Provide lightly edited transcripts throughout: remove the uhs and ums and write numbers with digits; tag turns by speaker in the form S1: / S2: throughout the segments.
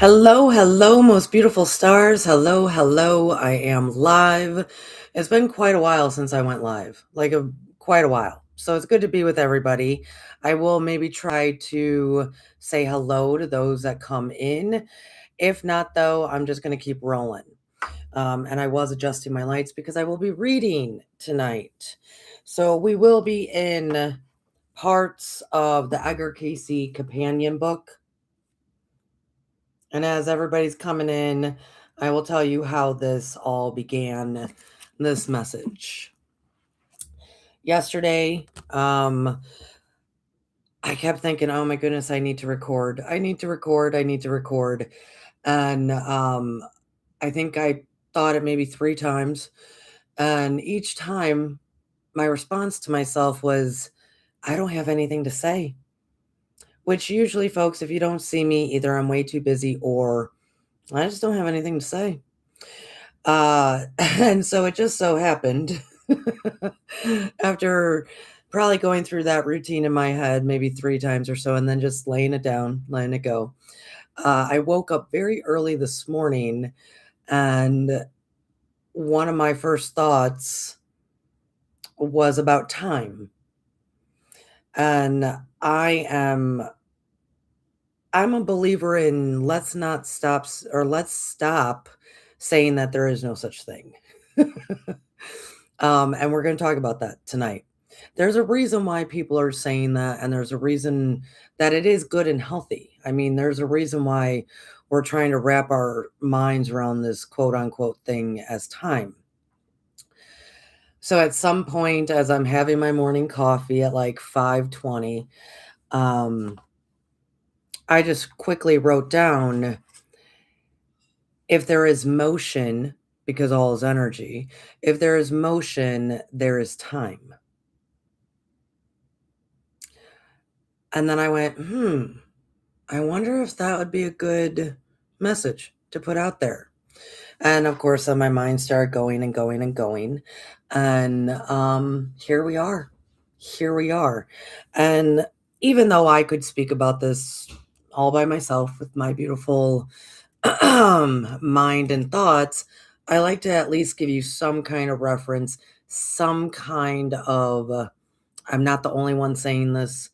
S1: Hello, hello, most beautiful stars. Hello, hello. I am live. It's been quite a while since I went live, quite a while. So it's good to be with everybody. I will maybe try to say hello to those that come in. If not, though, I'm just going to keep rolling. And I was adjusting my lights because I will be reading tonight. So we will be in parts of the Edgar Cayce companion book. And as everybody's coming in, I will tell you how this all began, this message. Yesterday, I kept thinking, oh my goodness, I need to record. I need to record. I need to record. And I think I thought it maybe 3 times. And each time, my response to myself was, I don't have anything to say. Which usually, folks, if you don't see me, either I'm way too busy or I just don't have anything to say. And so it just so happened after probably going through that routine in my head maybe 3 times or so, and then just laying it down, letting it go. I woke up very early this morning, and one of my first thoughts was about time. And I'm a believer in let's stop saying that there is no such thing. And we're going to talk about that tonight. There's a reason why people are saying that, and there's a reason that it is good and healthy. I mean, there's a reason why we're trying to wrap our minds around this quote unquote thing as time. So at some point, as I'm having my morning coffee at like 5:20, um, I just quickly wrote down if there is motion, because all is energy, if there is motion, there is time. And then I went, I wonder if that would be a good message to put out there. And of course, then my mind started going and going and going. And here we are. Here we are. And even though I could speak about this all by myself with my beautiful mind and thoughts, I like to at least give you some kind of reference, some kind of, I'm not the only one saying this.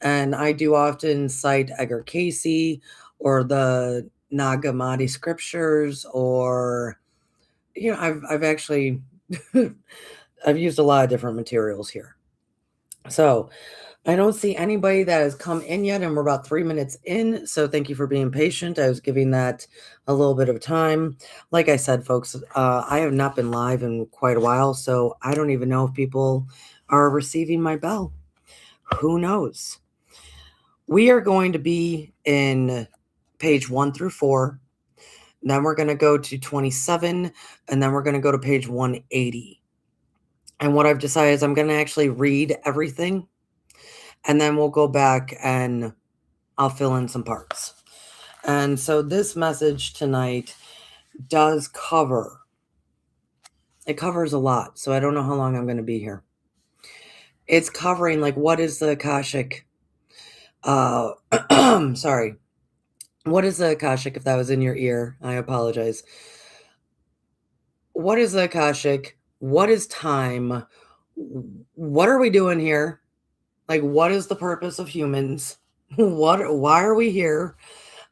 S1: And I do often cite Edgar Cayce or the Nag Hammadi scriptures, or I've actually I've used a lot of different materials here. So I don't see anybody that has come in yet, and we're about 3 minutes in. So thank you for being patient. I was giving that a little bit of time. Like I said, folks, I have not been live in quite a while, so I don't even know if people are receiving my bell. Who knows? We are going to be in page 1 through 4. Then we're going to go to 27, and then we're going to go to page 180. And what I've decided is I'm going to actually read everything, and then we'll go back and I'll fill in some parts. And so this message tonight it covers a lot. So I don't know how long I'm going to be here. It's covering like what is the Akashic, sorry. What is the Akashic? If that was in your ear, I apologize. What is the Akashic? What is time? What are we doing here? Like, what is the purpose of humans? Why are we here?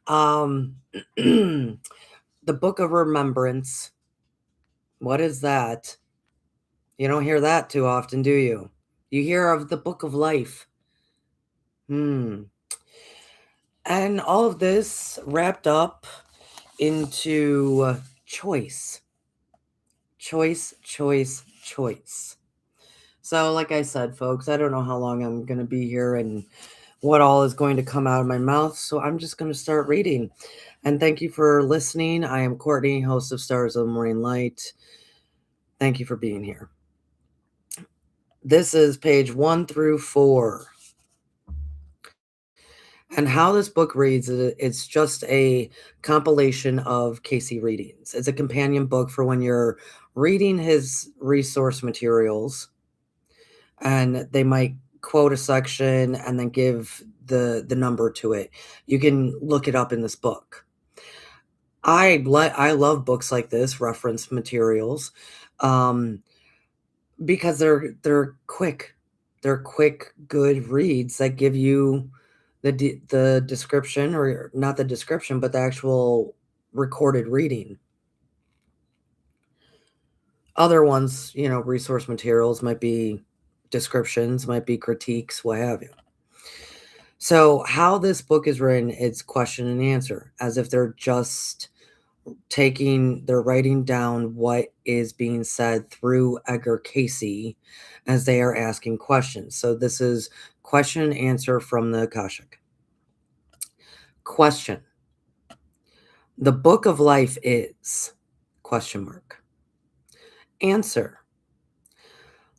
S1: Um, the Book of Remembrance. What is that? You don't hear that too often, do you? You hear of the Book of Life. And all of this wrapped up into choice. Choice, choice, choice. So, like I said, folks, I don't know how long I'm going to be here and what all is going to come out of my mouth. So, I'm just going to start reading. And thank you for listening. I am Courtney, host of Stars of the Morning Light. Thank you for being here. This is page 1 through 4. And how this book reads, it's just a compilation of Cayce readings. It's a companion book for when you're reading his resource materials, and they might quote a section and then give the number to it. You can look it up in this book. I love books like this, reference materials, um, because they're quick. They're quick, good reads that give you the description, or not the description, but the actual recorded reading. Other ones, resource materials might be descriptions, might be critiques, what have you. So how this book is written, it's question and answer, as if they're writing down what is being said through Edgar Cayce as they are asking questions. So this is question and answer from the Akashic. Question. The book of life is question mark. Answer.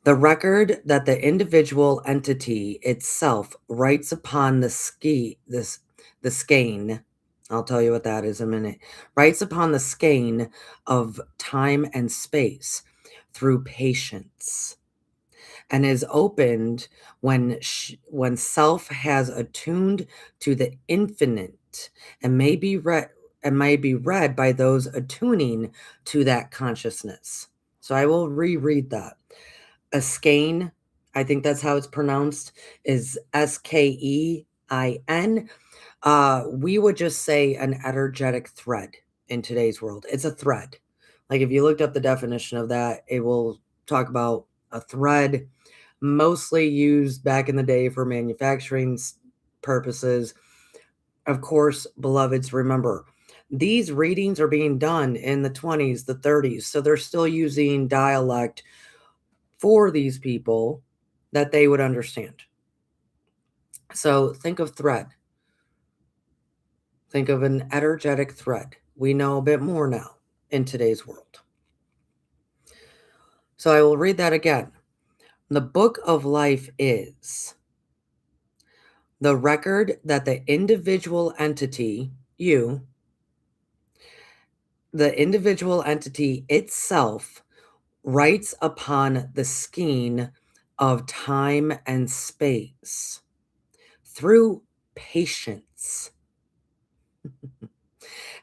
S1: The record that the individual entity itself writes upon the skein, I'll tell you what that is in a minute, writes upon the skein of time and space through patience, and is opened when self has attuned to the infinite, and may be read by those attuning to that consciousness. So I will reread that. A skein, I think that's how it's pronounced, is Skein. We would just say an energetic thread in today's world. It's a thread. Like if you looked up the definition of that, it will talk about a thread, mostly used back in the day for manufacturing purposes. Of course, beloveds, remember, these readings are being done in the 20s, the 30s, so they're still using dialect for these people that they would understand. So think of thread. Think of an energetic thread. We know a bit more now in today's world. So I will read that again. The book of life is the record that the individual entity, you, the individual entity itself, writes upon the skein of time and space through patience,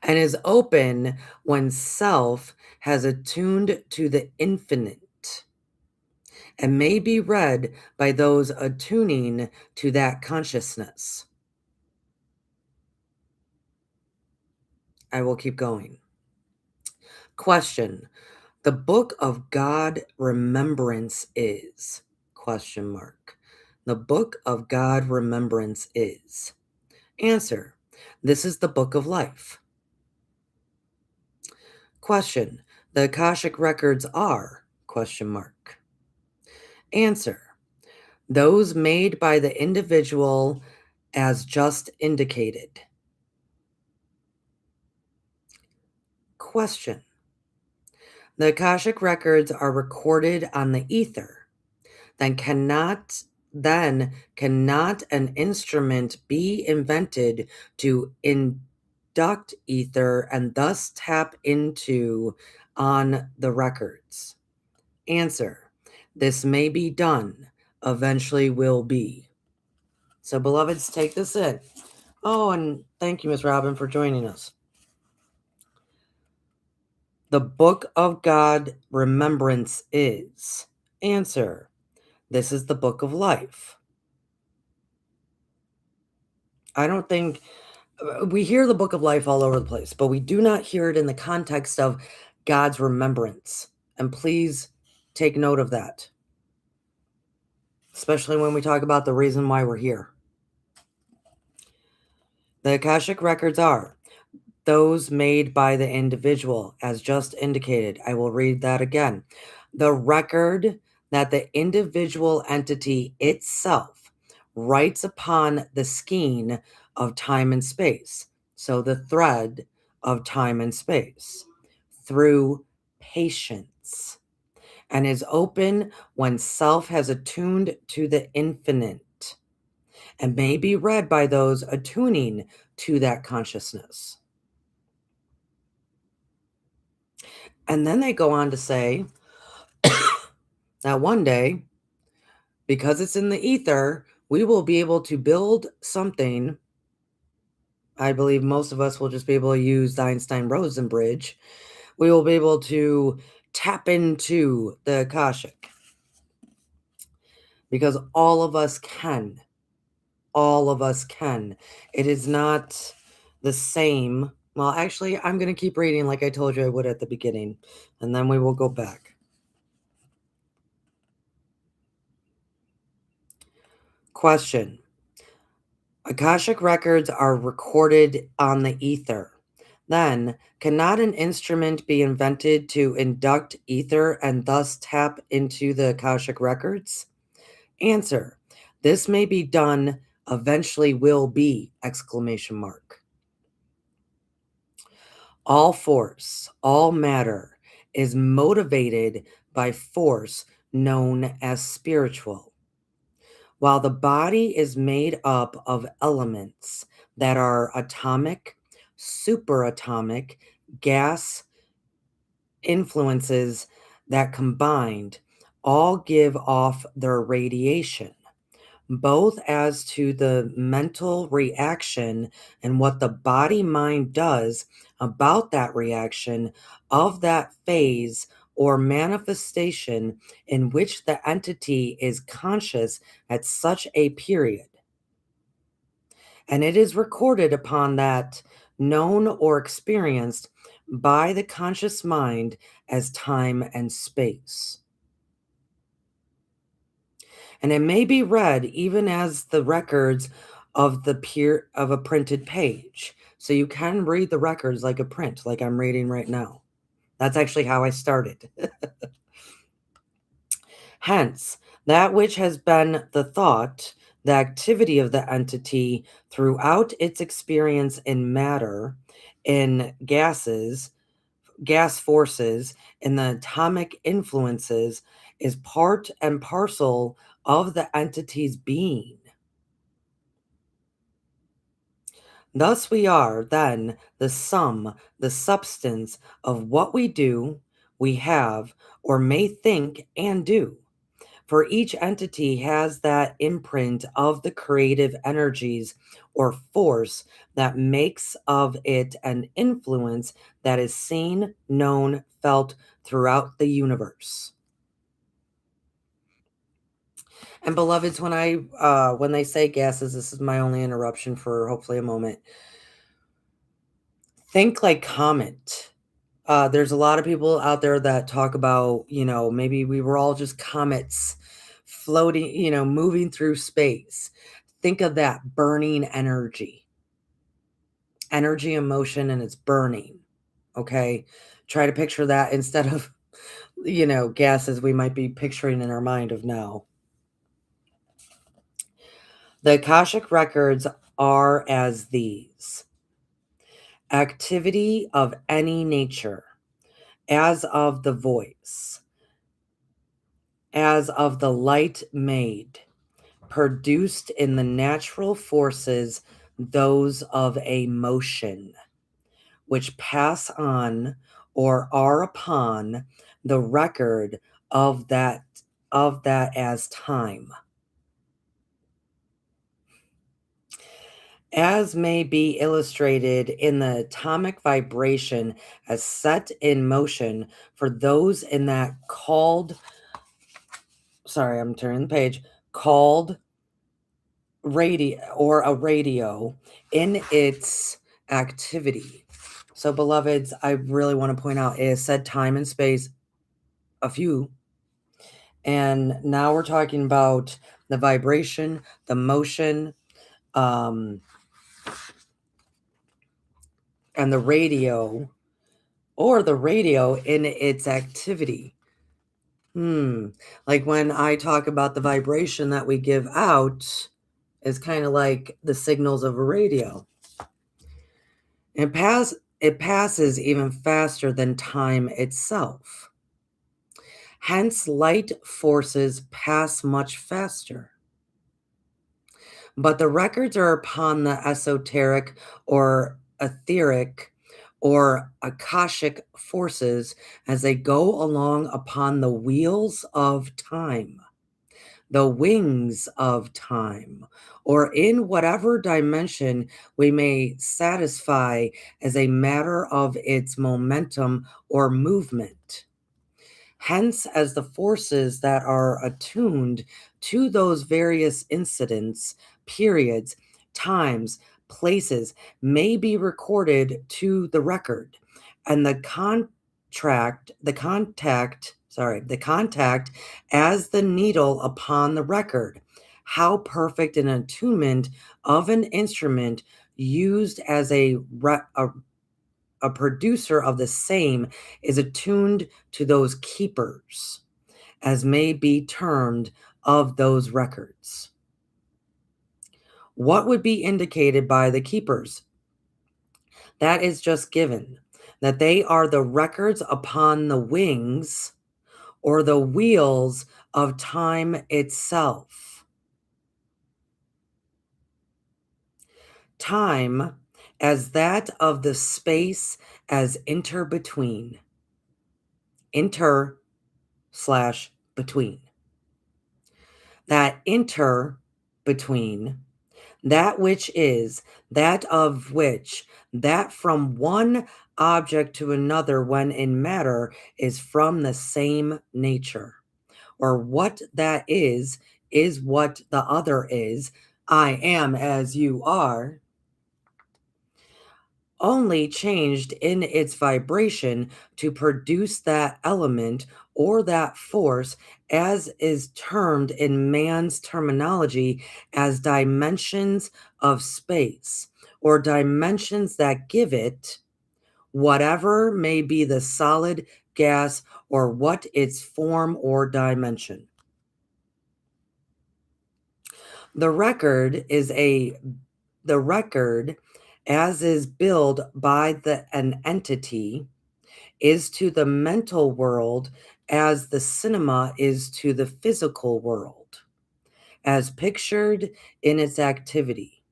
S1: and is open when self has attuned to the infinite, and may be read by those attuning to that consciousness. I will keep going. Question. The book of God remembrance is question mark. The book of God remembrance is. Answer. This is the book of life. Question. The Akashic Records are question mark. Answer. Those made by the individual as just indicated. Question. The Akashic Records are recorded on the ether. Then cannot an instrument be invented to induct ether and thus tap into on the records? Answer. This may be done, eventually will be. So beloveds, take this in. Oh, and thank you, Miss Robin, for joining us. The book of God remembrance is. Answer. This is the book of life. I don't think we hear the book of life all over the place, but we do not hear it in the context of God's remembrance. And please take note of that, especially when we talk about the reason why we're here. The Akashic Records are those made by the individual, as just indicated. I will read that again. The record that the individual entity itself writes upon the skein of time and space. So the thread of time and space through patience, and is open when self has attuned to the infinite, and may be read by those attuning to that consciousness. And then they go on to say that one day, because it's in the ether, we will be able to build something I believe most of us will just be able to use the Einstein-Rosen bridge. We will be able to tap into the Akashic because all of us can. All of us can. It is not the same. Well, actually, I'm going to keep reading like I told you I would at the beginning, and then we will go back. Question. Akashic records are recorded on the ether. Then, cannot an instrument be invented to induct ether and thus tap into the Akashic records? Answer. This may be done, eventually will be, exclamation mark. All force, all matter is motivated by force known as spiritual. While the body is made up of elements that are atomic, superatomic, gas influences that combined all give off their radiation, both as to the mental reaction and what the body mind does about that reaction of that phase or manifestation in which the entity is conscious at such a period. And it is recorded upon that known or experienced by the conscious mind as time and space. And it may be read even as the records of a printed page. So you can read the records like a print, like I'm reading right now. That's actually how I started. Hence, that which has been the thought, the activity of the entity throughout its experience in matter, in gases, gas forces, in the atomic influences, is part and parcel of the entity's being. Thus we are, then, the sum, the substance of what we do, we have, or may think and do. For each entity has that imprint of the creative energies or force that makes of it an influence that is seen, known, felt throughout the universe. And beloveds, when they say gases, this is my only interruption for hopefully a moment. Think like comet. There's a lot of people out there that talk about, maybe we were all just comets floating, moving through space. Think of that burning energy and motion, and it's burning. Okay. Try to picture that instead of, gases we might be picturing in our mind of now. The Akashic records are as these: activity of any nature, as of the voice, as of the light made, produced in the natural forces, those of a motion, which pass on or are upon the record of that as time. As may be illustrated in the atomic vibration as set in motion for those in that sorry, I'm turning the page, called radio or a radio in its activity. So, beloveds, I really want to point out it has said time and space a few. And now we're talking about the vibration, the motion, and the radio in its activity. Like when I talk about the vibration that we give out is kind of like the signals of a radio. It passes even faster than time itself. Hence, light forces pass much faster. But the records are upon the esoteric or etheric or Akashic forces as they go along upon the wheels of time. the wings of time, or in whatever dimension we may satisfy as a matter of its momentum or movement. Hence, as the forces that are attuned to those various incidents, periods, times, places may be recorded to the record, and the contact as the needle upon the record. How perfect an attunement of an instrument used as a producer of the same is attuned to those keepers, as may be termed, of those records. What would be indicated by the keepers? That is just given, that they are the records upon the wings or the wheels of time itself. Time as that of the space as between. Inter slash between. That between, that which is, that of which, that from one object to another when in matter is from the same nature. Or what that is what the other is. I am as you are, only changed in its vibration to produce that element or that force, as is termed in man's terminology as dimensions of space, or dimensions that give it, whatever may be the solid, gas, or what its form or dimension. The record is the record, as is billed by an entity, is to the mental world as the cinema is to the physical world, as pictured in its activity.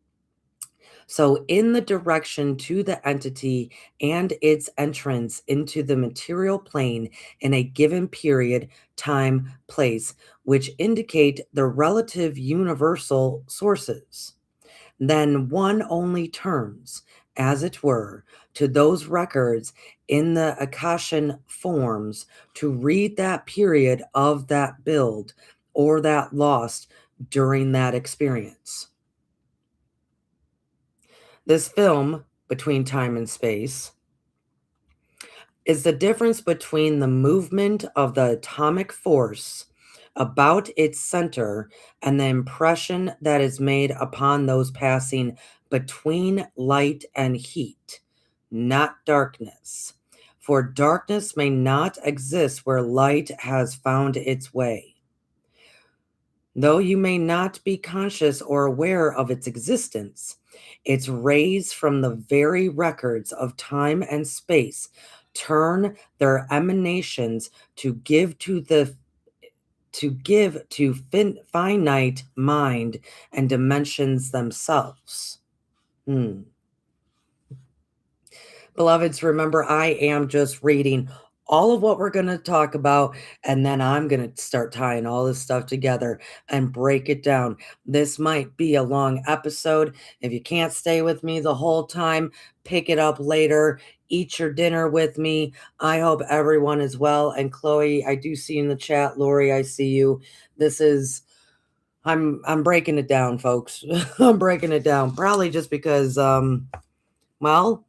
S1: So, in the direction to the entity and its entrance into the material plane in a given period, time, place, which indicate the relative universal sources, then one only turns, as it were, to those records in the Akashic forms to read that period of that build or that lost during that experience. This film, Between Time and Space, is the difference between the movement of the atomic force about its center and the impression that is made upon those passing between light and heat, not darkness. For darkness may not exist where light has found its way. Though you may not be conscious or aware of its existence, its rays from the very records of time and space turn their emanations to give to finite mind and dimensions themselves. Beloveds, remember, I am just reading all of what we're going to talk about, and then I'm going to start tying all this stuff together and break it down. This might be a long episode. If you can't stay with me the whole time, pick it up later. Eat your dinner with me. I hope everyone is well. And Chloe, I do see you in the chat. Lori, I see you. This is I'm breaking it down, folks. I'm breaking it down. Probably just because well,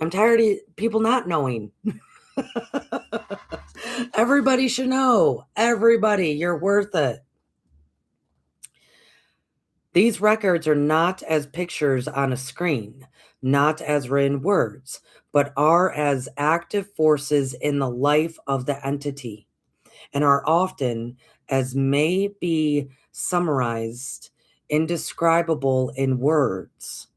S1: I'm tired of people not knowing. Everybody should know. Everybody, you're worth it. These records are not as pictures on a screen, not as written words, but are as active forces in the life of the entity, and are often, as may be summarized, indescribable in words.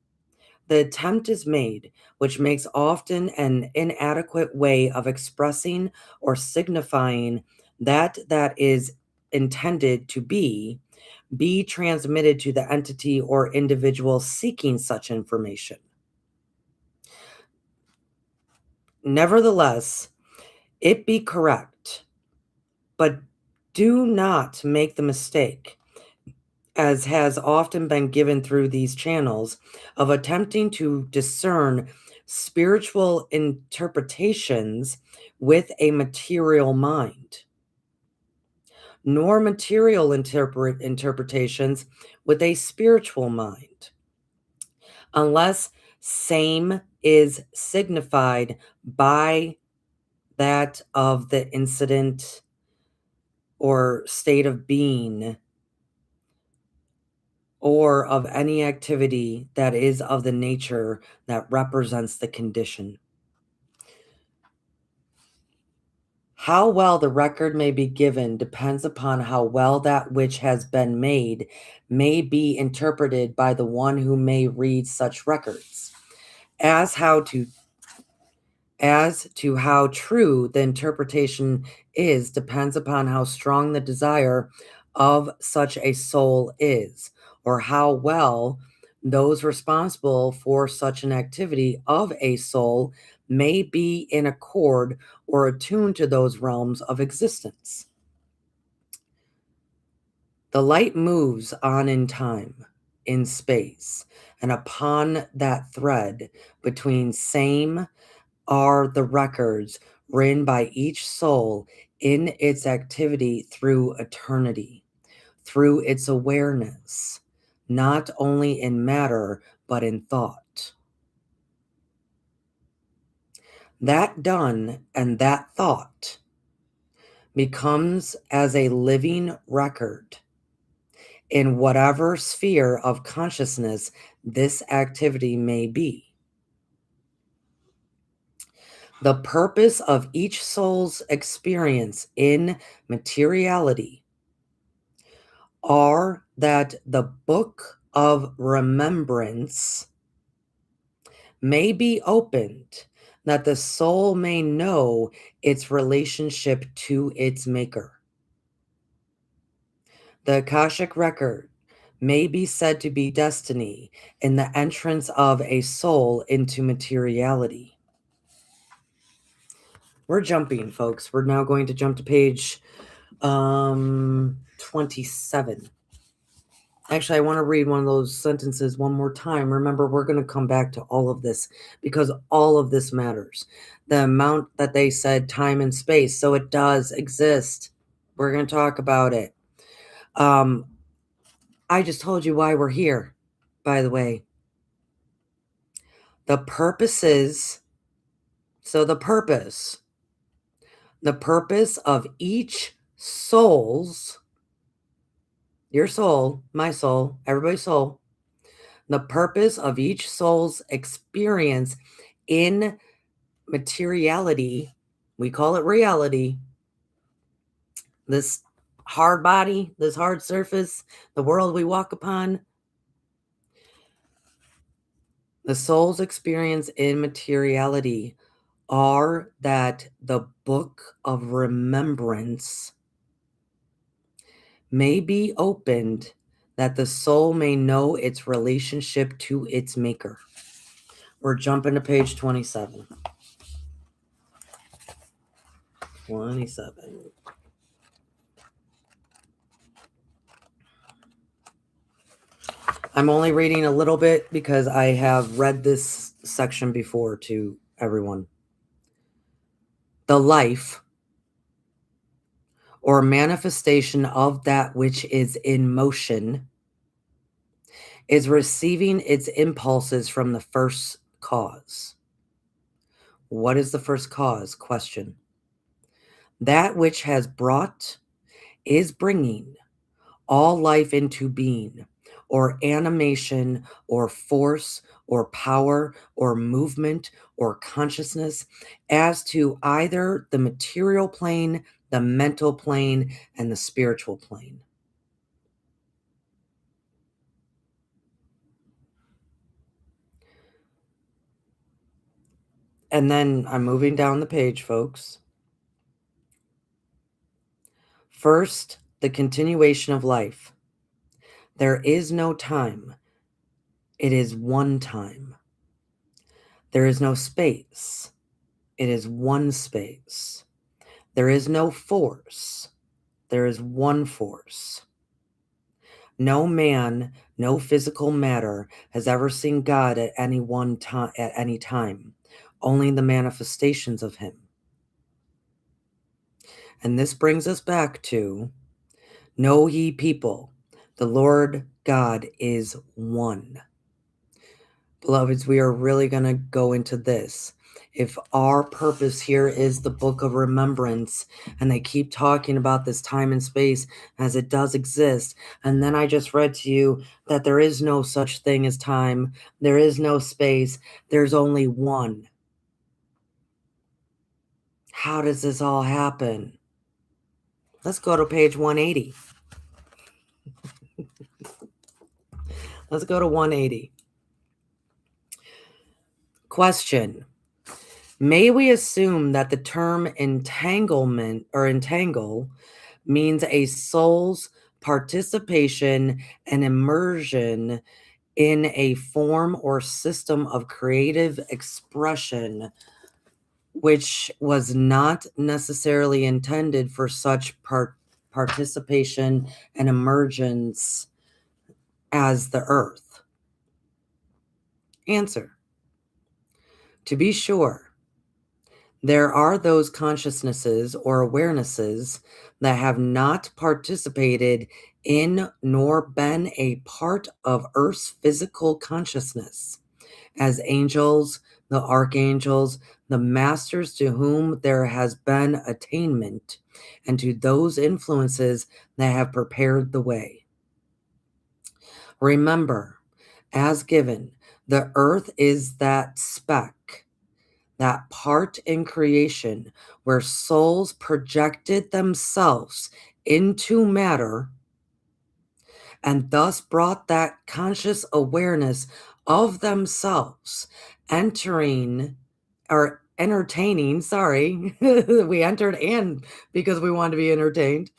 S1: The attempt is made, which makes often an inadequate way of expressing or signifying that is intended to be transmitted to the entity or individual seeking such information. Nevertheless, it be correct, but do not make the mistake as has often been given through these channels, of attempting to discern spiritual interpretations with a material mind, nor material interpretations with a spiritual mind, unless same is signified by that of the incident or state of being, or of any activity that is of the nature that represents the condition. How well the record may be given depends upon how well that which has been made may be interpreted by the one who may read such records. As to how true the interpretation is depends upon how strong the desire of such a soul is, or how well those responsible for such an activity of a soul may be in accord or attuned to those realms of existence. The light moves on in time, in space, and upon that thread between same are the records written by each soul in its activity through eternity, through its awareness, not only in matter, but in thought. That done and that thought becomes as a living record in whatever sphere of consciousness this activity may be. The purpose of each soul's experience in materiality are that the Book of Remembrance may be opened, that the soul may know its relationship to its maker. The Akashic Record may be said to be destiny in the entrance of a soul into materiality. We're jumping, folks. We're now going to jump to page 27. Actually, I want to read one of those sentences one more time. Remember, we're going to come back to all of this because all of this matters. The amount that they said time and space. So it does exist. We're going to talk about it. I just told you why we're here, by the way. The purposes. So the purpose of each soul's, your soul, my soul, everybody's soul, the purpose of each soul's experience in materiality, we call it reality, this hard body, this hard surface, the world we walk upon, the soul's experience in materiality are that the Book of Remembrance may be opened, that the soul may know its relationship to its maker. We're jumping to page 27. 27. I'm only reading a little bit because I have read this section before to everyone. The life or manifestation of that which is in motion is receiving its impulses from the first cause. What is the first cause? Question. That which has brought, is bringing all life into being, or animation, or force, or power, or movement, or consciousness, as to either the material plane, the mental plane, and the spiritual plane. And then I'm moving down the page, folks. First, the continuation of life. There is no time. It is one time. There is no space. It is one space. There is no force. There is one force. No man, no physical matter has ever seen God at any one time, at any time, only the manifestations of him. And this brings us back to, know ye people, the Lord God is one. Beloveds, we are really going to go into this. If our purpose here is the Book of Remembrance, and they keep talking about this time and space as it does exist, and then I just read to you that there is no such thing as time, there is no space, there's only one. How does this all happen? Let's go to page 180. Let's go to 180. Question. May we assume that the term entanglement or entangle means a soul's participation and immersion in a form or system of creative expression which was not necessarily intended for such participation and emergence as the earth? Answer. To be sure, there are those consciousnesses or awarenesses that have not participated in nor been a part of Earth's physical consciousness, as angels, the archangels, the masters to whom there has been attainment, and to those influences that have prepared the way. Remember, as given, the earth is that speck, that part in creation where souls projected themselves into matter and thus brought that conscious awareness of themselves entering or entertaining, sorry, we entered and because we wanted to be entertained,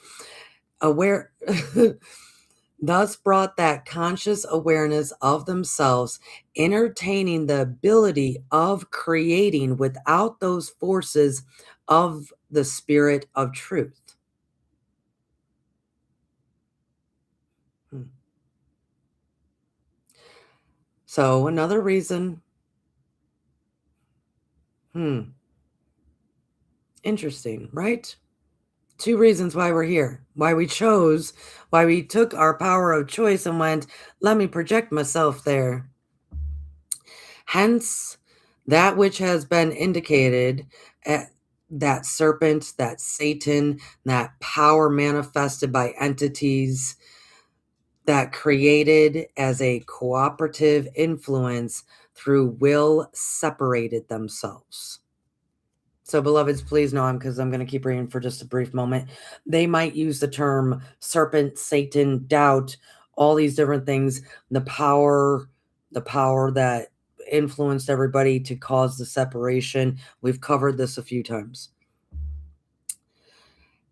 S1: aware thus brought that conscious awareness of themselves, entertaining the ability of creating without those forces of the spirit of truth. Hmm. So another reason, interesting, right? Two reasons why we're here, why we chose, why we took our power of choice and went, let me project myself there. Hence, that which has been indicated, that serpent, that Satan, that power manifested by entities that created as a cooperative influence through will separated themselves. So, beloveds, please know because I'm going to keep reading for just a brief moment. They might use the term serpent, Satan, doubt, all these different things, the power that influenced everybody to cause the separation. We've covered this a few times.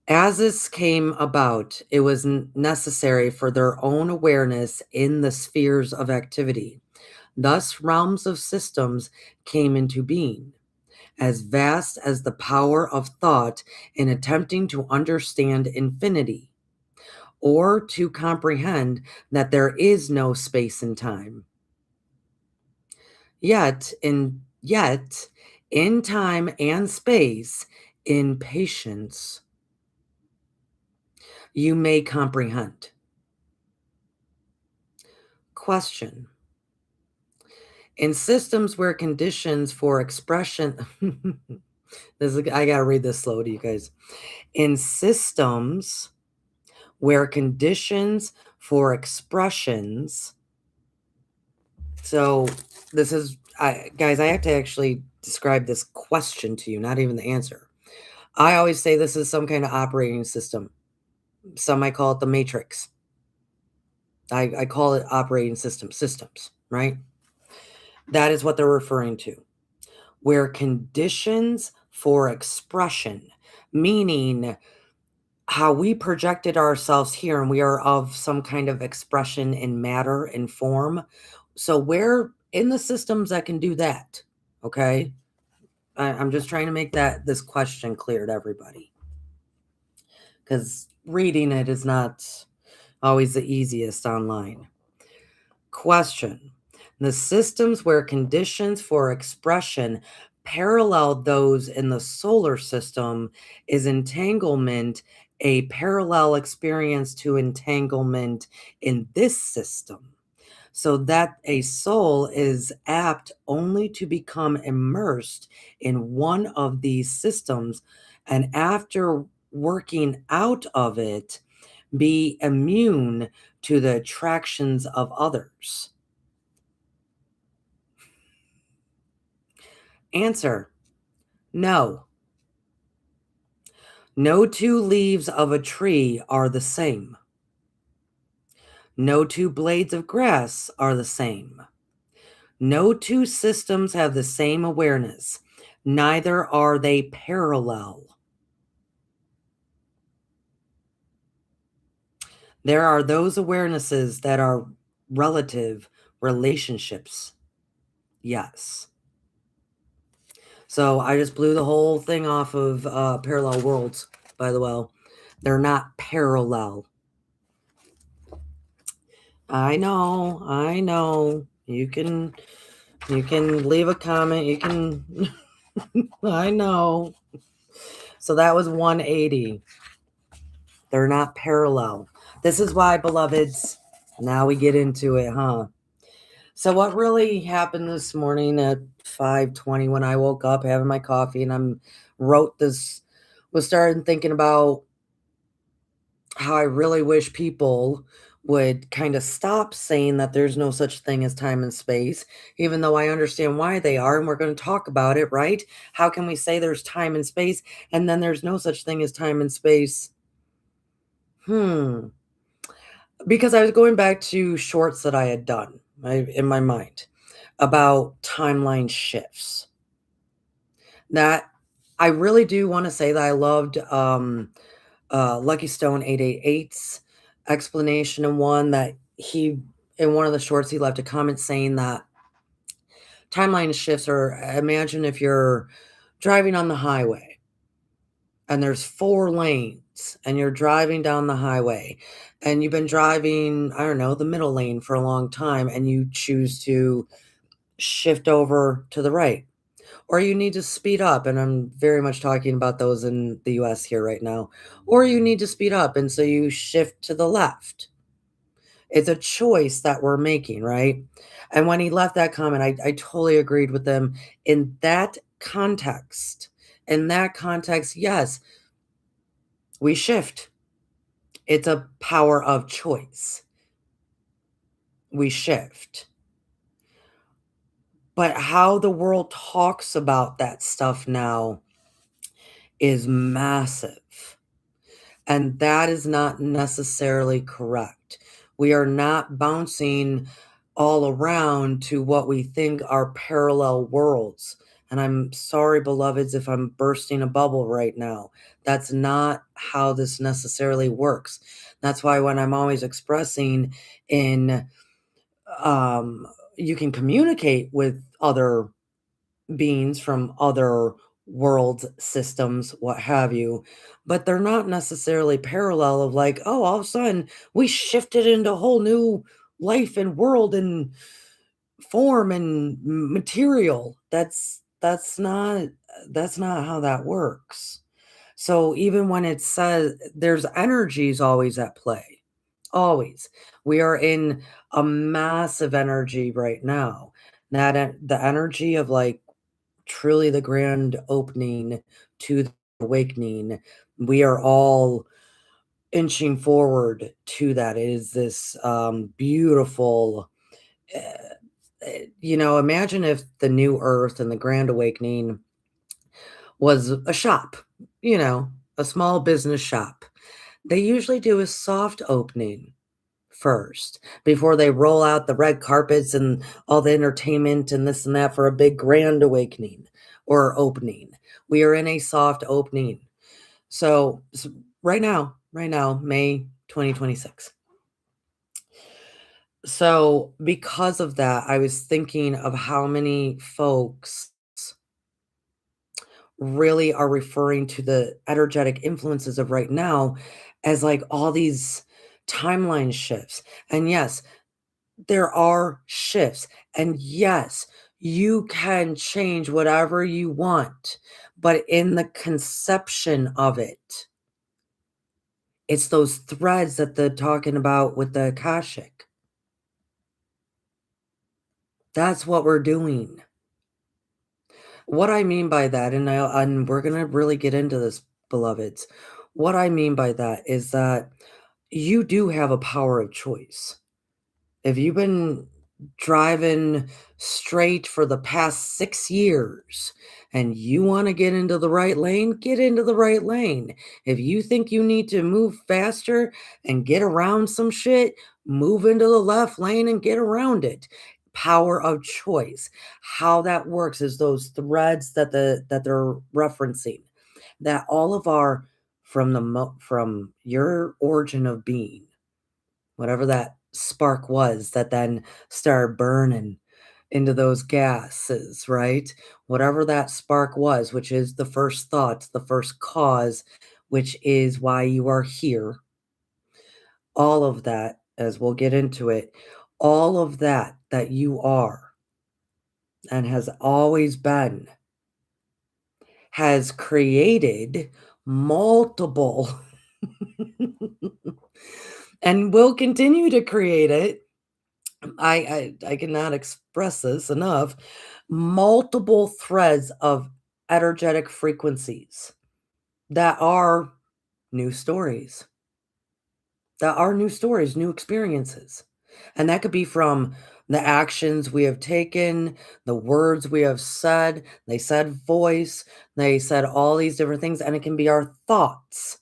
S1: As this came about, it was necessary for their own awareness in the spheres of activity. Thus, realms of systems came into being, as vast as the power of thought in attempting to understand infinity, or to comprehend that there is no space and time. Yet in time and space, in patience, you may comprehend. Question. In systems where conditions for expression I gotta read this slow to you guys. In systems where conditions for expressions, so this is guys, I have to actually describe this question to you, not even the answer. I always say this is some kind of operating system. Some might call it the matrix. I call it operating systems, right? That is what they're referring to. Where conditions for expression, meaning how we projected ourselves here and we are of some kind of expression in matter and form. So we're in the systems that can do that. Okay. I'm just trying to make this question clear to everybody. Because reading it is not, Always the easiest online. Question. The systems where conditions for expression parallel those in the solar system, is entanglement a parallel experience to entanglement in this system? So that a soul is apt only to become immersed in one of these systems, and after working out of it, be immune to the attractions of others. Answer: no. No two leaves of a tree are the same. No two blades of grass are the same. No two systems have the same awareness. Neither are they parallel. There are those awarenesses that are relative relationships. Yes. So I just blew the whole thing off of parallel worlds, by the way. They're not parallel. I know, I know. You can leave a comment. You can I know. So that was 180. They're not parallel. This is why, beloveds, now we get into it, huh? So what really happened this morning at 5:20 when I woke up having my coffee and wrote this, was starting thinking about how I really wish people would kind of stop saying that there's no such thing as time and space, even though I understand why they are, and we're going to talk about it, right? How can we say there's time and space and then there's no such thing as time and space? Hmm. Because I was going back to shorts that I had done in my mind about timeline shifts. That I really do want to say that I loved Lucky Stone 888's explanation, and one that he, in one of the shorts, he left a comment saying that timeline shifts are, imagine if you're driving on the highway and there's 4 lanes and you're driving down the highway and you've been driving, I don't know, the middle lane for a long time, and you choose to shift over to the right, or you need to speed up, and I'm very much talking about those in the US here right now, or you need to speed up, and so you shift to the left. It's a choice that we're making, right? And when he left that comment, I totally agreed with them in that context. In that context, yes, we shift. It's a power of choice. We shift. But how the world talks about that stuff now is massive. And that is not necessarily correct. We are not bouncing all around to what we think are parallel worlds. And I'm sorry, beloveds, if I'm bursting a bubble right now. That's not how this necessarily works. That's why when I'm always expressing in, you can communicate with other beings from other world systems, what have you, but they're not necessarily parallel of like, oh, all of a sudden we shifted into a whole new life and world and form and material. That's not how that works. So even when it says there's energies always at play, always. We are in a massive energy right now. The energy of like truly the grand opening to the awakening. We are all inching forward to that. It is this beautiful, imagine if the new earth and the grand awakening was a shop, a small business shop. They usually do a soft opening first before they roll out the red carpets and all the entertainment and this and that for a big grand awakening or opening. We are in a soft opening. So right now, May 2026. So because of that, I was thinking of how many folks really are referring to the energetic influences of right now as like all these timeline shifts. And yes, there are shifts. And yes, you can change whatever you want, but in the conception of it, it's those threads that they're talking about with the Akashic. That's what we're doing. What I mean by that, and we're gonna really get into this, beloveds. What I mean by that is that you do have a power of choice. If you've been driving straight for the past 6 years and you wanna get into the right lane, get into the right lane. If you think you need to move faster and get around some shit, move into the left lane and get around it. Power of choice. How that works is those threads that they're referencing, that all of our from your origin of being, whatever that spark was that then started burning into those gases, right? Whatever that spark was, which is the first thought, the first cause, which is why you are here. All of that, as we'll get into it, all of that that you are and has always been, has created multiple and will continue to create it. I cannot express this enough. Multiple threads of energetic frequencies that are new stories, new experiences. And that could be from the actions we have taken, the words we have said. They said voice, they said all these different things, and it can be our thoughts.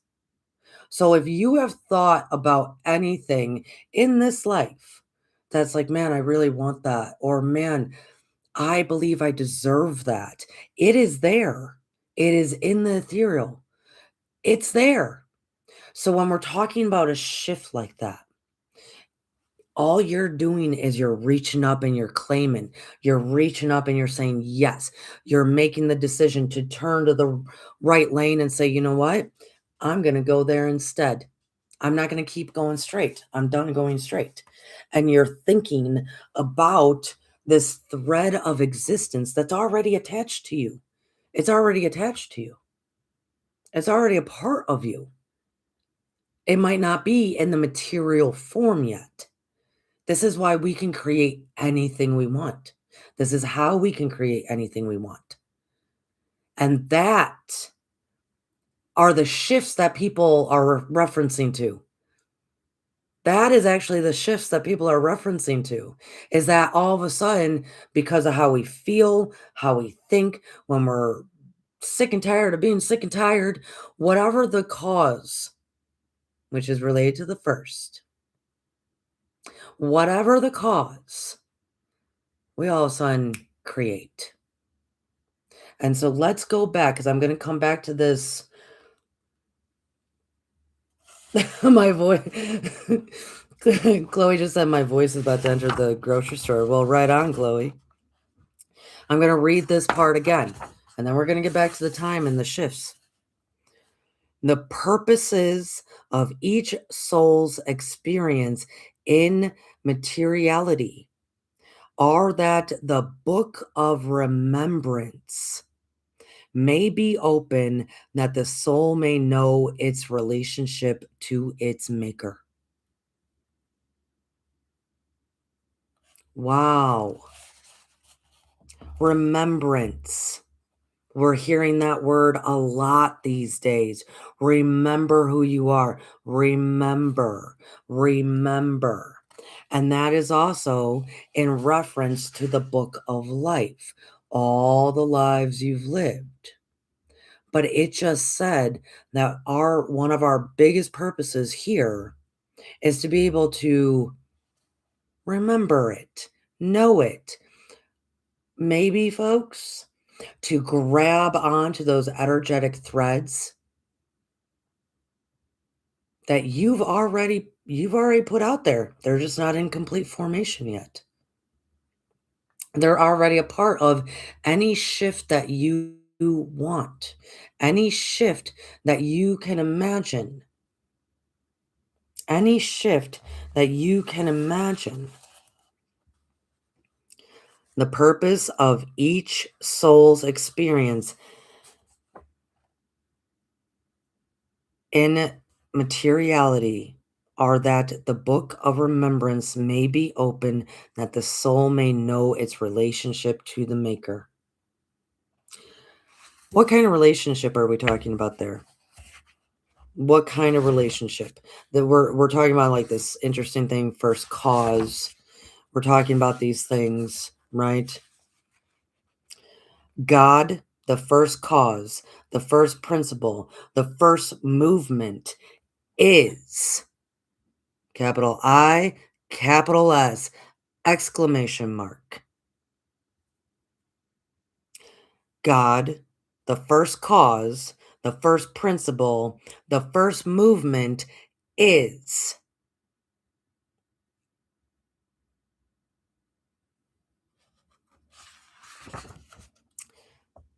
S1: So if you have thought about anything in this life that's like, man, I really want that, or man, I believe I deserve that, it is there. It is in the ethereal. It's there. So when we're talking about a shift like that, all you're doing is you're reaching up and you're claiming. You're reaching up and you're saying, yes, you're making the decision to turn to the right lane and say, you know what? I'm going to go there instead. I'm not going to keep going straight. I'm done going straight. And you're thinking about this thread of existence that's already attached to you. It's already attached to you. It's already a part of you. It might not be in the material form yet. This is why we can create anything we want. This is how we can create anything we want. And that are the shifts that people are referencing to. That is actually the shifts that people are referencing to, is that all of a sudden, because of how we feel, how we think, when we're sick and tired of being sick and tired, whatever the cause, which is related to the first, whatever the cause, we all of a sudden create. And so let's go back, because I'm going to come back to this. My voice. Chloe just said my voice is about to enter the grocery store. Well, right on, Chloe. I'm going to read this part again, and then we're going to get back to the time and the shifts. The purposes of each soul's experience in materiality are that the Book of Remembrance may be open, that the soul may know its relationship to its maker. Wow. Remembrance. We're hearing that word a lot these days. Remember who you are. Remember. Remember. And that is also in reference to the book of life, all the lives you've lived. But it just said that one of our biggest purposes here is to be able to remember it, know it. Maybe, folks, to grab onto those energetic threads that you've already put out there. They're just not in complete formation yet. They're already a part of any shift that you want, any shift that you can imagine. any shift that you can imagine. The purpose of each soul's experience in materiality are that the book of remembrance may be open, that the soul may know its relationship to the maker. What kind of relationship are we talking about there? What kind of relationship? That we're talking about, like, this interesting thing, first cause. We're talking about these things, right? God, the first cause, the first principle, the first movement is capital I, capital S, exclamation mark. God, the first cause, the first principle, the first movement is.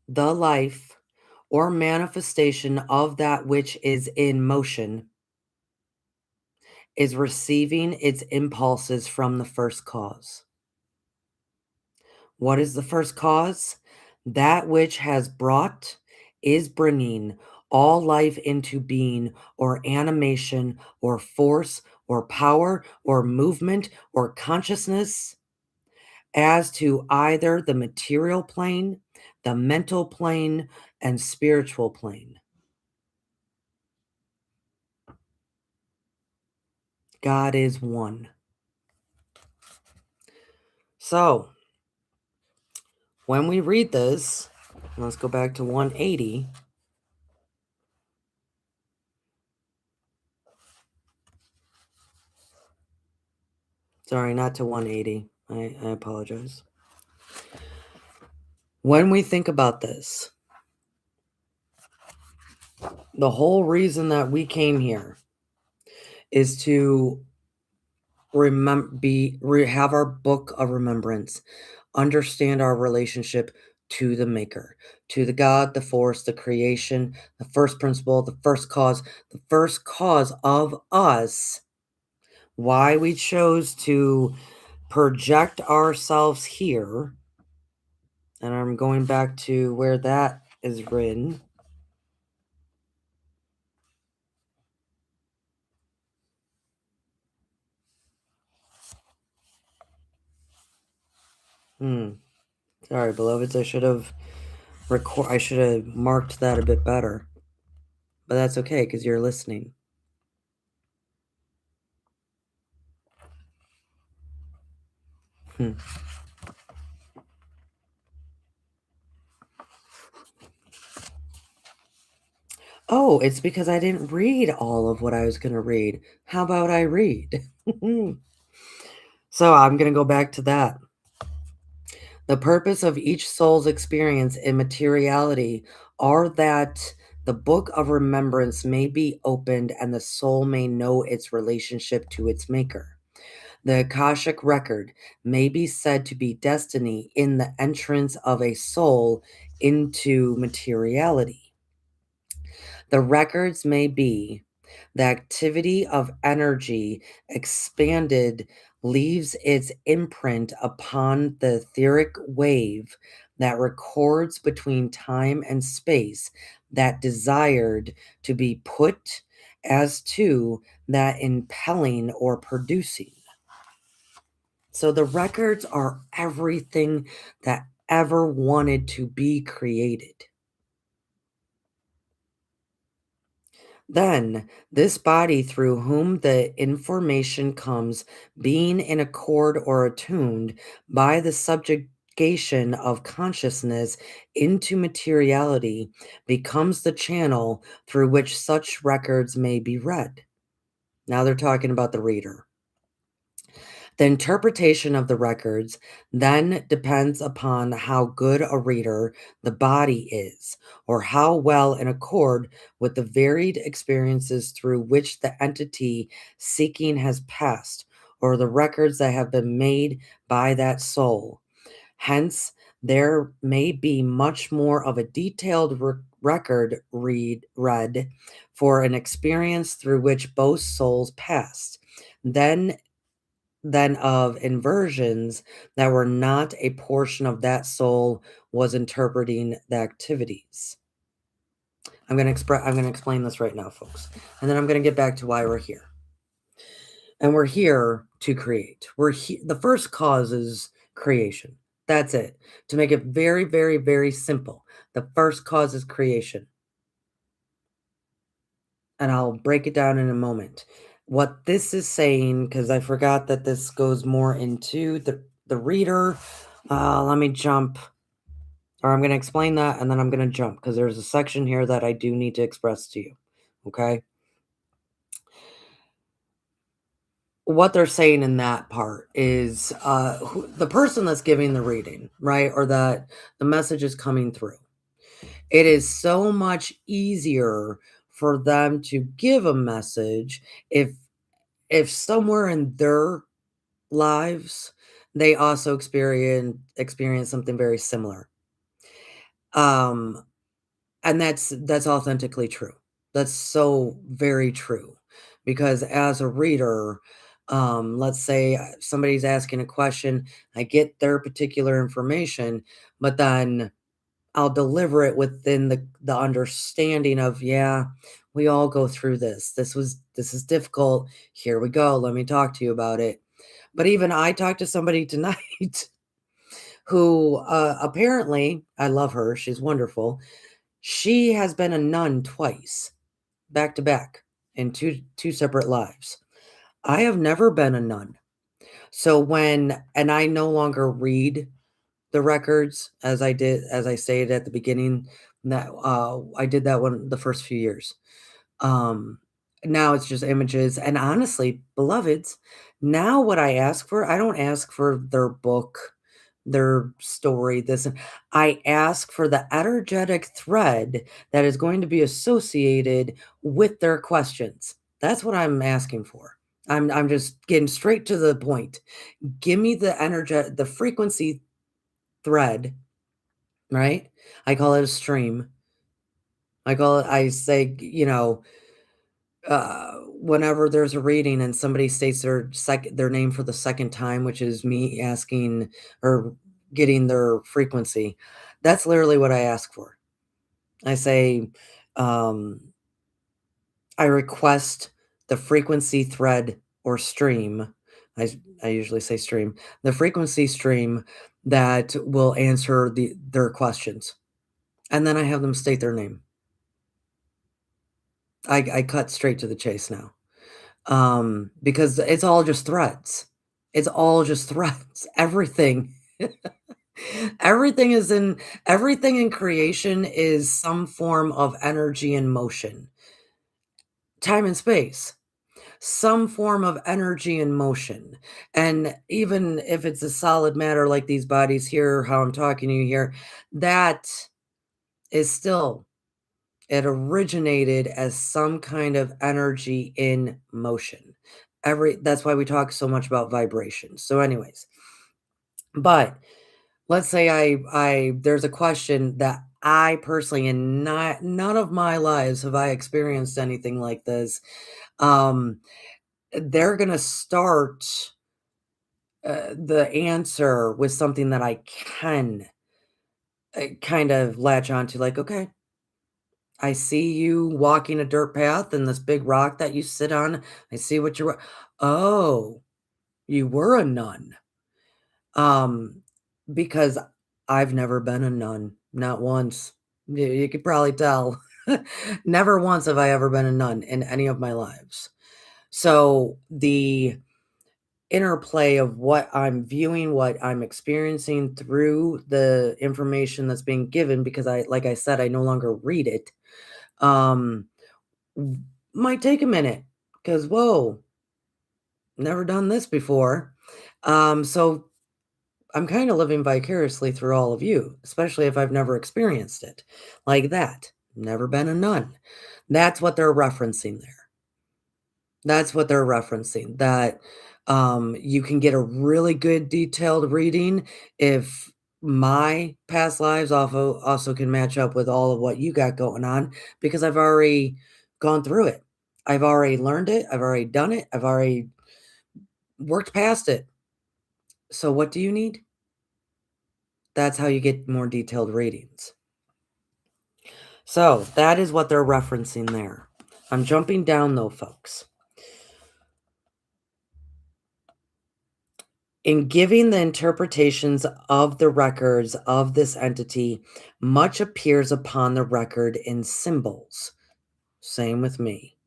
S1: The life or manifestation of that which is in motion is receiving its impulses from the first cause. What is the first cause? That which has brought, is bringing all life into being, or animation, or force, or power, or movement, or consciousness, as to either the material plane, the mental plane, and spiritual plane. God is one. So, when we read this, let's go back to 180. Sorry, not to 180. I apologize. When we think about this, the whole reason that we came here is to have our book of remembrance, understand our relationship to the maker, to the God, the force, the creation, the first principle, the first cause of us. Why we chose to project ourselves here, and I'm going back to where that is written. Sorry, beloveds, I should have marked that a bit better. But that's okay, because you're listening. Hmm. Oh, it's because I didn't read all of what I was gonna read. How about I read? So, I'm gonna go back to that. The purpose of each soul's experience in materiality are that the book of remembrance may be opened and the soul may know its relationship to its maker. The Akashic record may be said to be destiny in the entrance of a soul into materiality. The records may be the activity of energy expanded leaves its imprint upon the etheric wave that records between time and space that desired to be put as to that impelling or producing. So the records are everything that ever wanted to be created. Then, this body through whom the information comes, being in accord or attuned by the subjugation of consciousness into materiality, becomes the channel through which such records may be read. Now they're talking about the reader. The interpretation of the records then depends upon how good a reader the body is, or how well in accord with the varied experiences through which the entity seeking has passed, or the records that have been made by that soul. Hence, there may be much more of a detailed record read for an experience through which both souls passed than of inversions that were not a portion of that soul was interpreting the activities. I'm gonna explain this right now, folks, and then I'm gonna get back to why we're here. And we're here to create. The first cause is creation. That's it. To make it very, very, very simple, the first cause is creation. And I'll break it down in a moment. What this is saying, because I forgot that this goes more into the reader. Let me jump, or I'm going to explain that, and then I'm going to jump because there's a section here that I do need to express to you. Okay. What they're saying in that part is the person that's giving the reading, right? Or that the message is coming through. It is so much easier for them to give a message if somewhere in their lives they also experience something very similar. Um and that's authentically true. That's so very true. Because as a reader, let's say somebody's asking a question, I get their particular information, but then I'll deliver it within the understanding of, yeah, we all go through this. This is difficult. Here we go. Let me talk to you about it. But even I talked to somebody tonight who apparently, I love her. She's wonderful. She has been a nun twice, back to back, in two separate lives. I have never been a nun. So and I no longer read the records as I stated at the beginning, that I did that one the first few years. Um, Now it's just images, and honestly, beloveds, now what I ask for, I don't ask for their book, their story, this and I ask for the energetic thread that is going to be associated with their questions. That's what I'm asking for. I'm just getting straight to the point. Give me the frequency thread, right? I call it a stream. I say, whenever there's a reading and somebody states their name for the second time, which is me asking or getting their frequency, that's literally what I ask for. I say, um, I request the frequency thread or stream. I usually say stream, the frequency stream that will answer their questions. And then I have them state their name. I cut straight to the chase now. Because it's all just threads. It's all just threads. Everything everything is in everything in creation is some form of energy and motion. Time and space. Some form of energy and motion. And even if it's a solid matter like these bodies here, how I'm talking to you here, that is still it originated as some kind of energy in motion. That's why we talk so much about vibration. So anyways, but let's say I there's a question that I personally in none of my lives have I experienced anything like this. Um they're going to start the answer with something that I can kind of latch onto, like, okay, I see you walking a dirt path and this big rock that you sit on. I see what you're oh, you were a nun. Um, because I've never been a nun, not once. You could probably tell. Never once have I ever been a nun in any of my lives. So the interplay of what I'm viewing, what I'm experiencing through the information that's being given, because like I said, I no longer read it. Um, might take a minute because, whoa, never done this before. So I'm kind of living vicariously through all of you, especially if I've never experienced it like that. Never been a nun. That's what they're referencing there. That's what they're referencing. That you can get a really good detailed reading if my past lives also can match up with all of what you got going on because I've already gone through it. I've already learned it. I've already done it. I've already worked past it. So what do you need? That's how you get more detailed readings. So that is what they're referencing there. I'm jumping down though, folks. In giving the interpretations of the records of this entity, much appears upon the record in symbols. Same with me.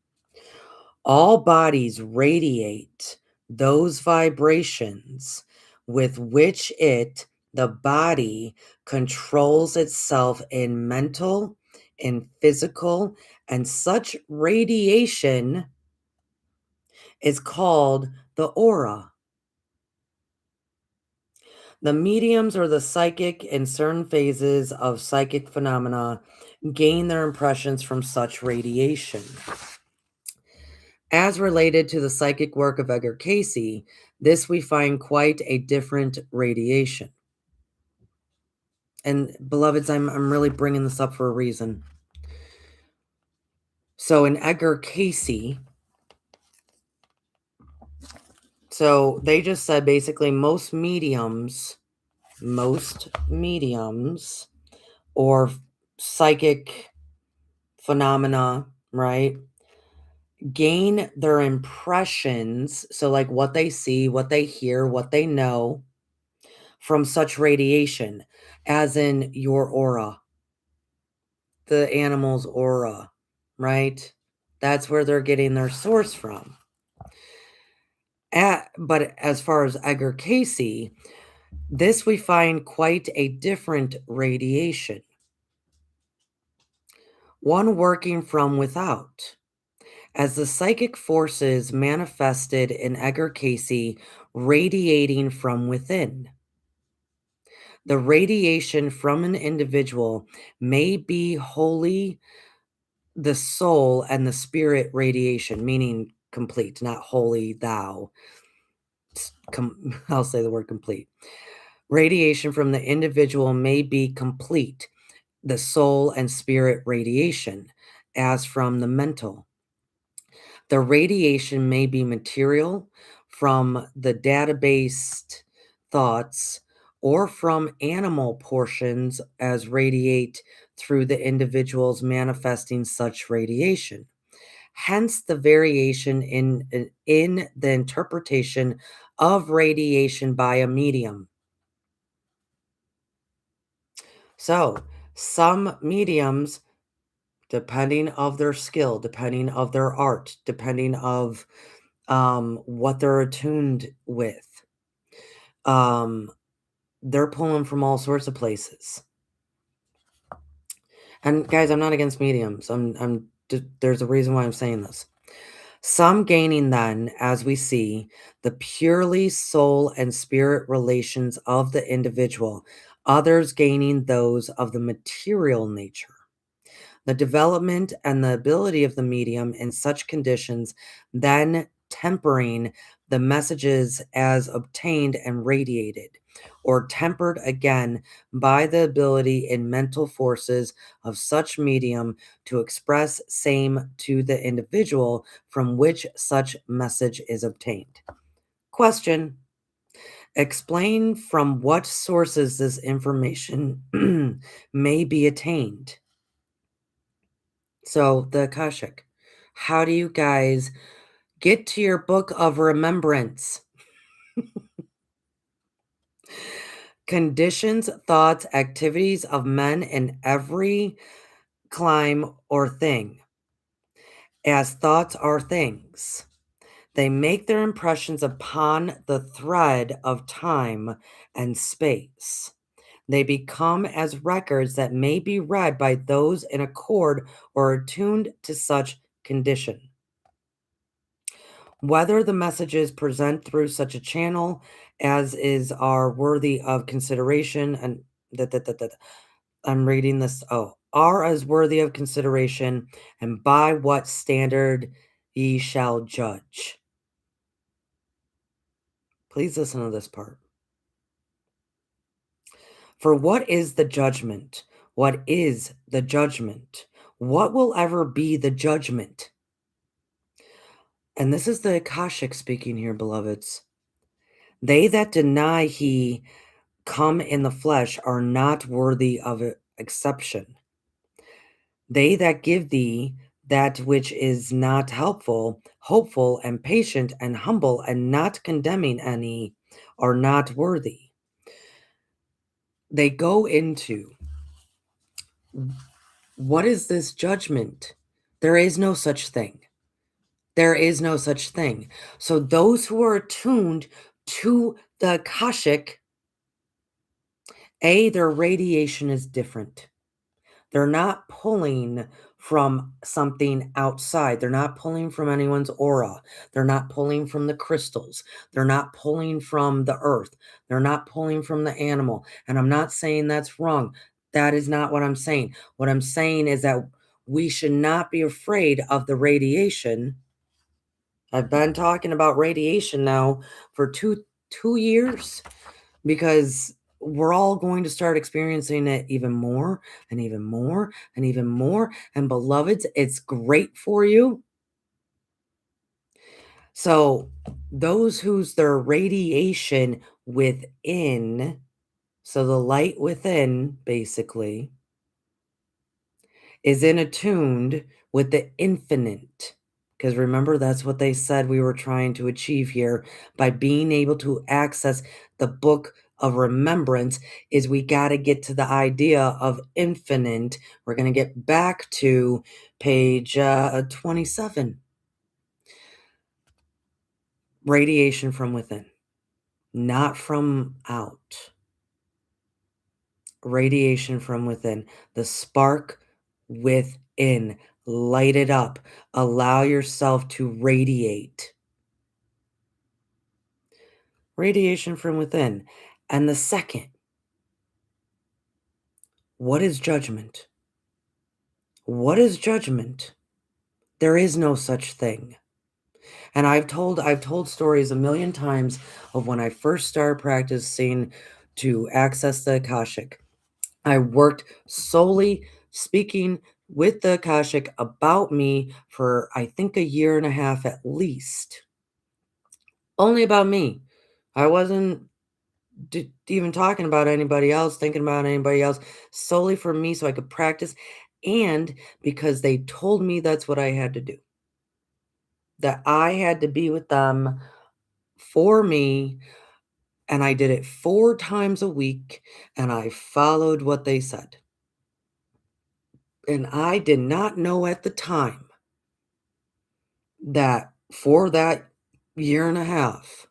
S1: All bodies radiate those vibrations with which the body, controls itself in mental, in physical, and such radiation is called the aura. The mediums or the psychic in certain phases of psychic phenomena gain their impressions from such radiation. As related to the psychic work of Edgar Cayce, this we find quite a different radiation. And beloveds, I'm really bringing this up for a reason. So in Edgar Cayce, so they just said basically most mediums or psychic phenomena, right, gain their impressions, so like what they see, what they hear, what they know from such radiation, as in your aura, the animal's aura, right? That's where they're getting their source from. But as far as Edgar Cayce, this we find quite a different radiation, one working from without, as the psychic forces manifested in Edgar Cayce radiating from within. The radiation from an individual may be wholly the soul and the spirit radiation, meaning complete, not wholly thou. I'll say the word complete. Radiation from the individual may be complete, the soul and spirit radiation, as from the mental. The radiation may be material from the database thoughts or from animal portions as radiate through the individuals manifesting such radiation. Hence the variation in the interpretation of radiation by a medium. So some mediums, depending of their skill, depending of their art, depending of what they're attuned with, um, they're pulling from all sorts of places. And guys, I'm not against mediums. There's a reason why I'm saying this. Some gaining then, as we see, the purely soul and spirit relations of the individual, others gaining those of the material nature. The development and the ability of the medium in such conditions, then tempering the messages as obtained and radiated, or tempered again by the ability in mental forces of such medium to express same to the individual from which such message is obtained. Question: explain from what sources this information may be attained. So, the Akashic. How do you guys get to your Book of Remembrance? Conditions, thoughts, activities of men in every clime or thing, as thoughts are things. They make their impressions upon the thread of time and space. They become as records that may be read by those in accord or attuned to such condition. Whether the messages present through such a channel as is are worthy of consideration and I'm reading this. Oh, are as worthy of consideration, and by what standard ye shall judge. Please listen to this part. For what is the judgment? What is the judgment? What will ever be the judgment? And this is the Akashic speaking here, beloveds. They that deny he come in the flesh are not worthy of exception. They that give thee that which is not helpful, hopeful, and patient, and humble, and not condemning any, are not worthy. They go into, what is this judgment? There is no such thing. There is no such thing. So those who are attuned to the Akashic, their radiation is different. They're not pulling from something outside. They're not pulling from anyone's aura. They're not pulling from the crystals. They're not pulling from the earth. They're not pulling from the animal. And I'm not saying that's wrong. That is not what I'm saying. What I'm saying is that we should not be afraid of the radiation. I've been talking about radiation now for two years, because we're all going to start experiencing it even more and even more and even more. And beloveds, it's great for you. So those whose their radiation within, so the light within basically, is in attuned with the infinite. Because remember, that's what they said we were trying to achieve here by being able to access the Book of Remembrance, is we got to get to the idea of infinite. We're going to get back to page 27. Radiation from within, not from out. Radiation from within, the spark within. Light it up. Allow yourself to radiate. Radiation from within. And the second, what is judgment? What is judgment? There is no such thing. And I've told stories a million times of when I first started practicing to access the Akashic. I worked solely speaking with the Akashic about me for, I think, a year and a half at least. Only about me. I wasn't even talking about anybody else, thinking about anybody else, solely for me so I could practice, and because they told me that's what I had to do. That I had to be with them for me, and I did it 4 times a week, and I followed what they said. And I did not know at the time that for that year and a half,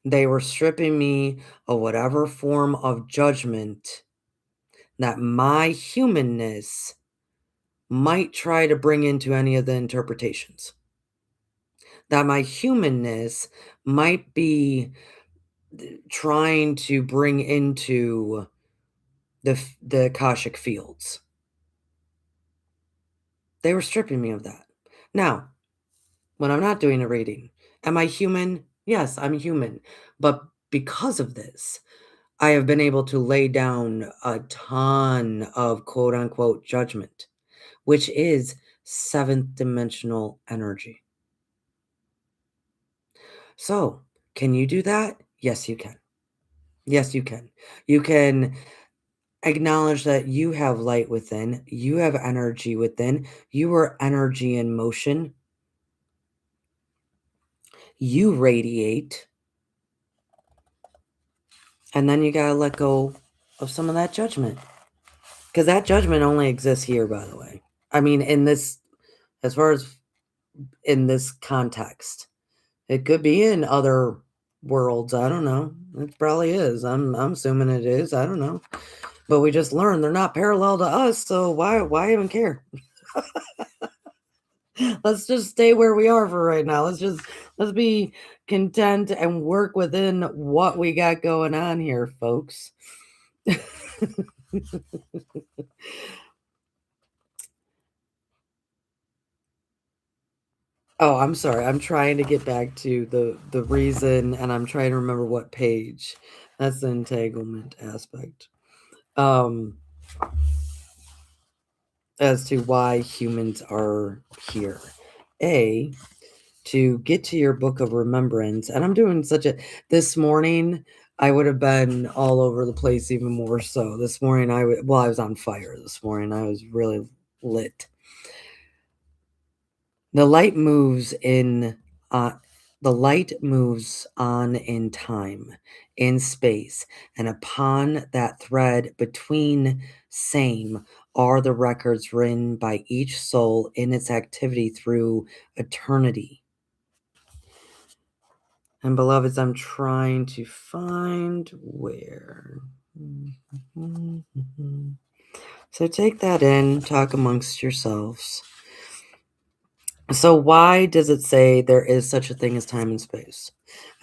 S1: they were stripping me of whatever form of judgment that my humanness might try to bring into any of the interpretations. That my humanness might be trying to bring into the Akashic fields. They were stripping me of that. Now, when I'm not doing a reading, am I human? Yes, I'm human. But because of this, I have been able to lay down a ton of quote unquote judgment, which is 7th dimensional energy. So, can you do that? Yes, you can. Yes, you can. You can acknowledge that you have light within, you have energy within, you are energy in motion, you radiate, and then you got to let go of some of that judgment. Because that judgment only exists here, by the way. I mean, in this, as far as in this context, it could be in other worlds. I don't know. It probably is. I'm assuming it is. I don't know. But we just learned they're not parallel to us, so why even care? Let's just stay where we are for right now. Let's be content and work within what we got going on here, folks. Oh, I'm sorry. I'm trying to get back to the reason, and I'm trying to remember what page. That's the entanglement aspect. um, as to why humans are here. A, to get to your Book of Remembrance, and I'm doing this morning, I would have been all over the place even more so. This morning, I was on fire this morning. I was really lit. The light moves in the light moves on in time, in space, and upon that thread between same are the records written by each soul in its activity through eternity. And beloveds, I'm trying to find where. So take that in, talk amongst yourselves. So why does it say there is such a thing as time and space?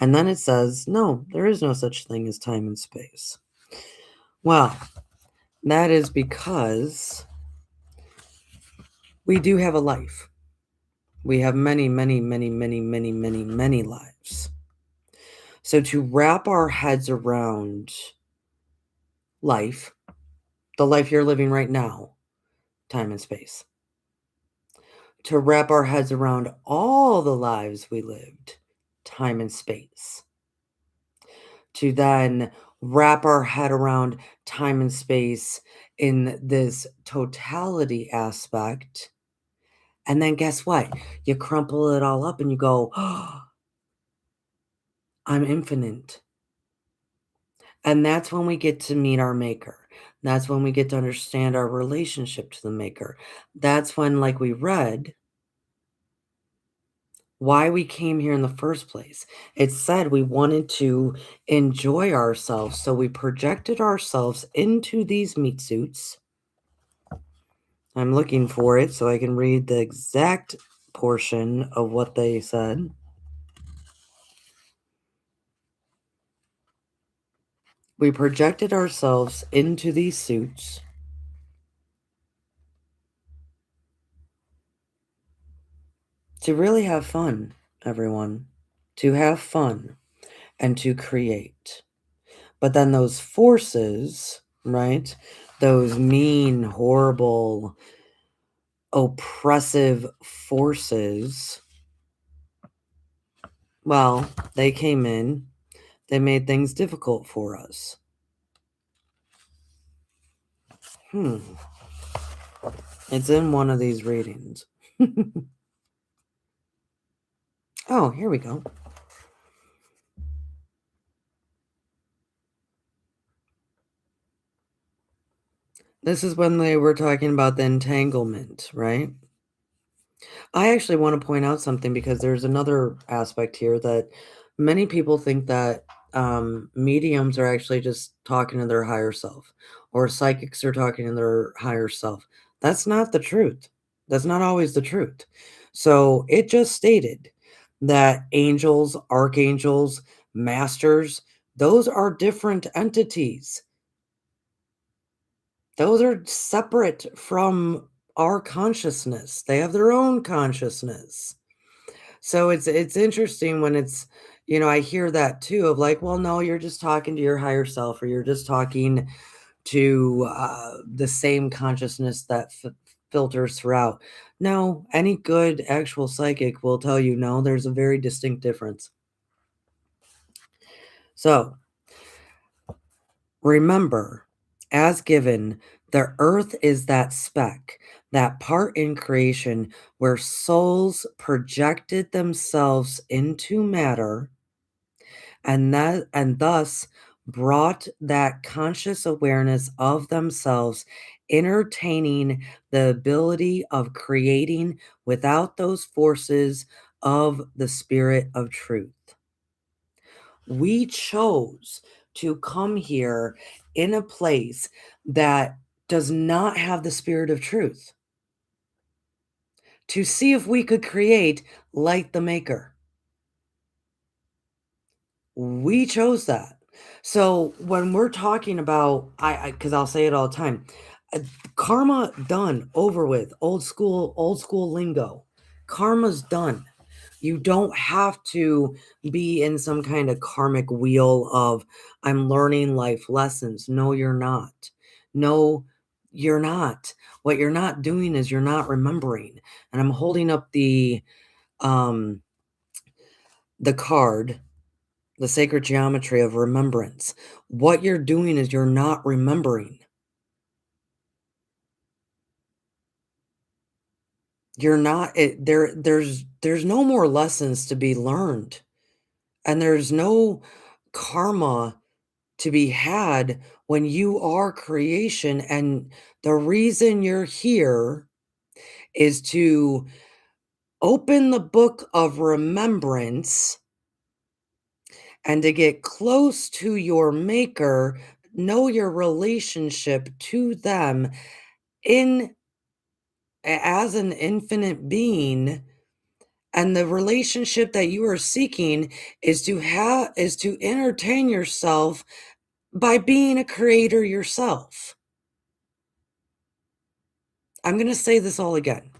S1: And then it says, no, there is no such thing as time and space. Well, that is because we do have a life. We have many, many, many, many, many, many, many lives. So to wrap our heads around life, the life you're living right now, time and space. To wrap our heads around all the lives we lived, time and space. To then wrap our head around time and space in this totality aspect. And then guess what? You crumple it all up and you go, oh, I'm infinite. And that's when we get to meet our maker. That's when we get to understand our relationship to the maker. That's when, like we read, why we came here in the first place. It said we wanted to enjoy ourselves, so we projected ourselves into these meat suits. I'm looking for it so I can read the exact portion of what they said. We projected ourselves into these suits to really have fun, everyone. To have fun and to create. But then those forces, right? Those mean, horrible, oppressive forces, well, they came in, they made things difficult for us. It's in one of these readings. Oh, here we go. This is when they were talking about the entanglement, right? I actually want to point out something because there's another aspect here that many people think that mediums are actually just talking to their higher self or psychics are talking to their higher self. That's not the truth. That's not always the truth. So it just stated that angels, archangels, masters, those are different entities. Those are separate from our consciousness. They have their own consciousness. So it's interesting when it's, I hear that too of like, well, no, you're just talking to your higher self, or you're just talking to the same consciousness that filters throughout. No, any good actual psychic will tell you, no, there's a very distinct difference. So remember, as given, the earth is that speck, that part in creation where souls projected themselves into matter and thus brought that conscious awareness of themselves, entertaining the ability of creating without those forces of the spirit of truth. We chose to come here in a place that does not have the spirit of truth to see if we could create like the maker. We chose that. So when we're talking about, because I'll say it all the time, uh, karma done, over with, old school lingo. Karma's done. You don't have to be in some kind of karmic wheel of I'm learning life lessons. No, you're not. No, you're not. What you're not doing is you're not remembering. And I'm holding up um the card, the sacred geometry of remembrance. What you're doing is you're not remembering. You're not there's no more lessons to be learned, and there's no karma to be had when you are creation, and the reason you're here is to open the book of remembrance and to get close to your maker, know your relationship to them in as an infinite being. And the relationship that you are seeking is to entertain yourself by being a creator yourself. I'm going to say this all again.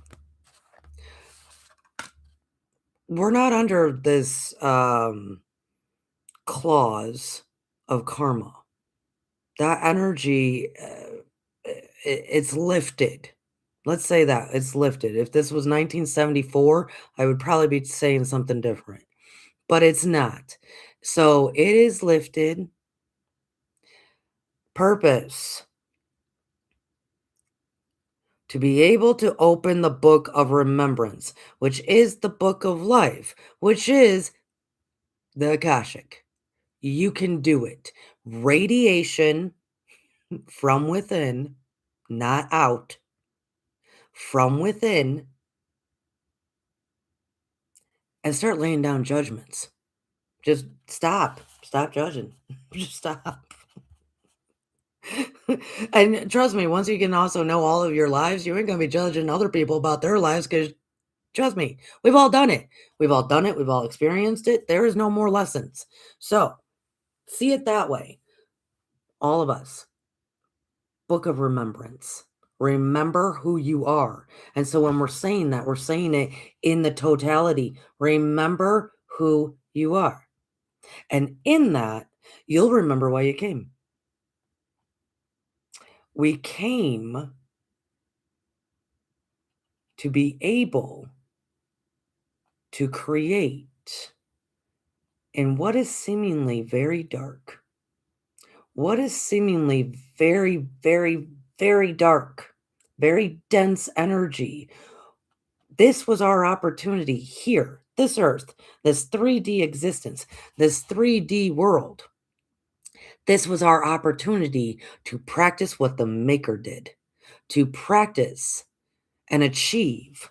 S1: We're not under this clause of karma. That energy, it's lifted. Let's say that it's lifted. If this was 1974, I would probably be saying something different, but it's not. So it is lifted. Purpose to be able to open the book of remembrance, which is the book of life, which is the Akashic. You can do it. Radiation from within, not out, from within, and start laying down judgments. Just stop. Stop judging. Just stop. And trust me, once you can also know all of your lives, you ain't gonna be judging other people about their lives because trust me, we've all done it. We've all done it. We've all experienced it. There is no more lessons. So see it that way. All of us. Book of Remembrance. Remember who you are. And so when we're saying that, we're saying it in the totality. Remember who you are. And in that, you'll remember why you came. We came to be able to create in what is seemingly very dark, what is seemingly very, very, very dark, very dense energy. This was our opportunity here, this earth, this 3D existence, this 3D world. This was our opportunity to practice what the Maker did, to practice and achieve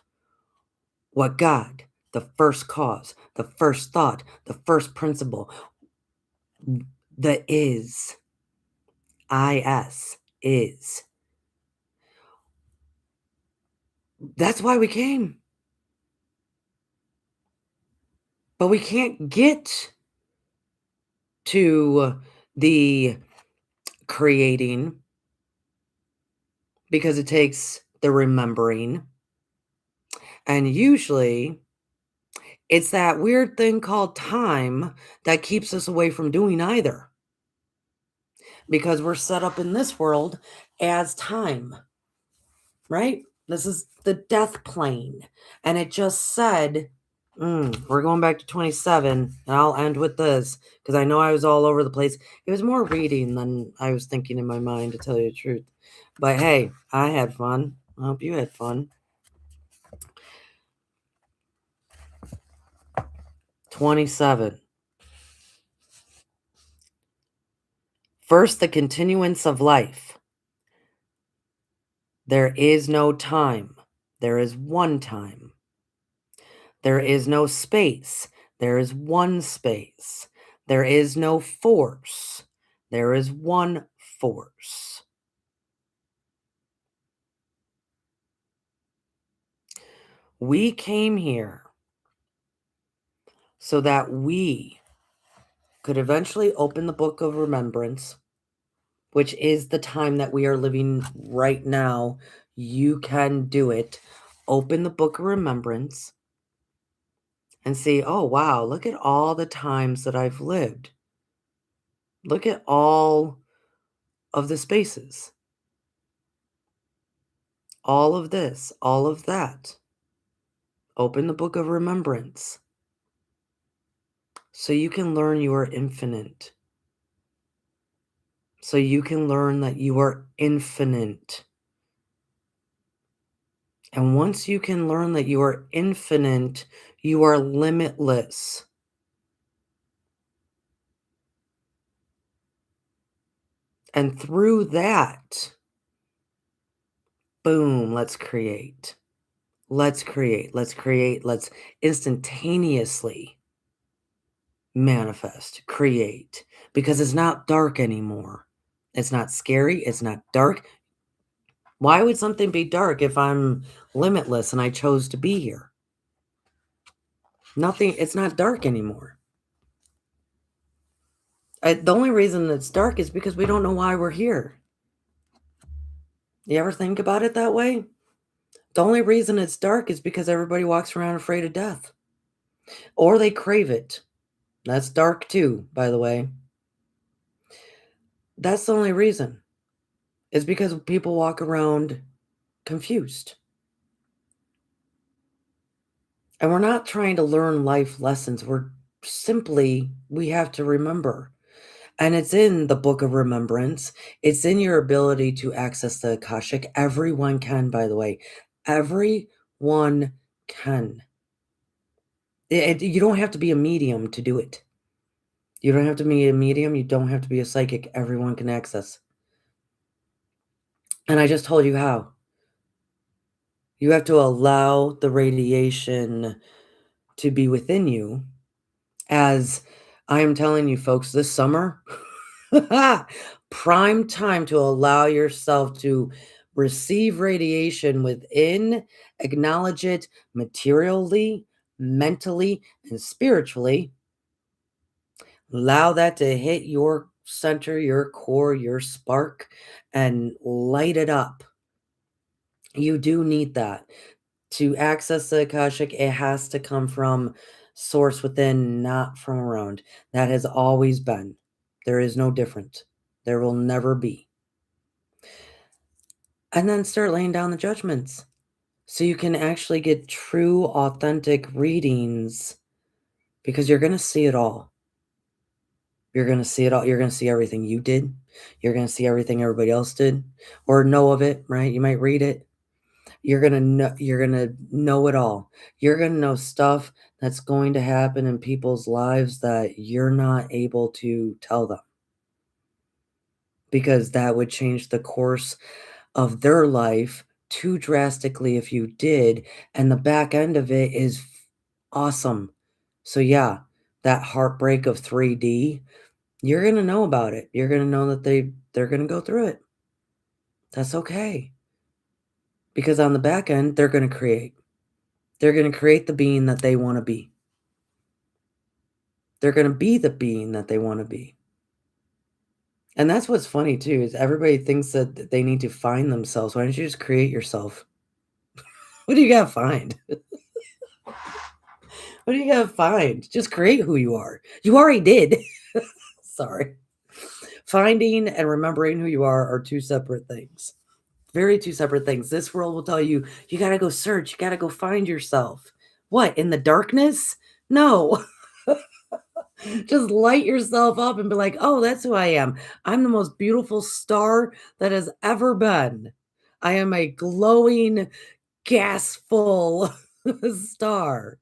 S1: what God, the first cause, the first thought, the first principle, the is. That's why we came. But we can't get to the creating because it takes the remembering. And usually it's that weird thing called time that keeps us away from doing either. Because we're set up in this world as time, right? This is the death plane. And it just said, we're going back to 27. And I'll end with this because I know I was all over the place. It was more reading than I was thinking in my mind, to tell you the truth. But hey, I had fun. I hope you had fun. 27. First, the continuance of life. There is no time. There is one time. There is no space. There is one space. There is no force. There is one force. We came here so that we could eventually open the Book of Remembrance, which is the time that we are living right now. You can do it. Open the Book of Remembrance and see, oh, wow, look at all the times that I've lived. Look at all of the spaces. all of this, all of that. Open the Book of Remembrance so you can learn you are infinite. So you can learn that you are infinite. And once you can learn that you are infinite, you are limitless. And through that, boom, let's create. Let's create. Let's create. Let's instantaneously manifest, create, because it's not dark anymore. It's not scary. It's not dark. Why would something be dark if I'm limitless and I chose to be here? Nothing, it's not dark anymore. The only reason it's dark is because we don't know why we're here. You ever think about it that way? The only reason it's dark is because everybody walks around afraid of death. Or they crave it. That's dark too, by the way. That's the only reason. Is because people walk around confused. And we're not trying to learn life lessons. We have to remember. And it's in the Book of Remembrance. It's in your ability to access the Akashic. Everyone can, by the way. Everyone can. You don't have to be a medium to do it. You don't have to be a medium. You don't have to be a psychic. Everyone can access. And I just told you how. You have to allow the radiation to be within you. As I am telling you folks, this summer, prime time to allow yourself to receive radiation within, acknowledge it materially, mentally, and spiritually. Allow that to hit your center, your core, your spark, and light it up. You do need that. To access the Akashic, it has to come from source within, not from around. That has always been. There is no different. There will never be. And then start laying down the judgments so you can actually get true, authentic readings because you're going to see it all. You're going to see it all. You're going to see everything you did. You're going to see everything everybody else did or know of it, right? You might read it. You're gonna know it all. You're gonna know stuff that's going to happen in people's lives that you're not able to tell them. Because that would change the course of their life too drastically if you did, and the back end of it is awesome. So yeah, that heartbreak of 3D, you're gonna know about it. You're gonna know that they're gonna go through it. That's okay. Because on the back end, they're gonna create. They're gonna create the being that they wanna be. They're gonna be the being that they wanna be. And that's what's funny too, is everybody thinks that they need to find themselves. Why don't you just create yourself? What do you gotta find? What do you gotta find? Just create who you are. You already did. Sorry. Finding and remembering who you are two separate things. Very two separate things. This world will tell you, you gotta go search, you gotta go find yourself. What, in the darkness? No. Just light yourself up and be like, "Oh, that's who I am. I'm the most beautiful star that has ever been. I am a glowing, gas full star."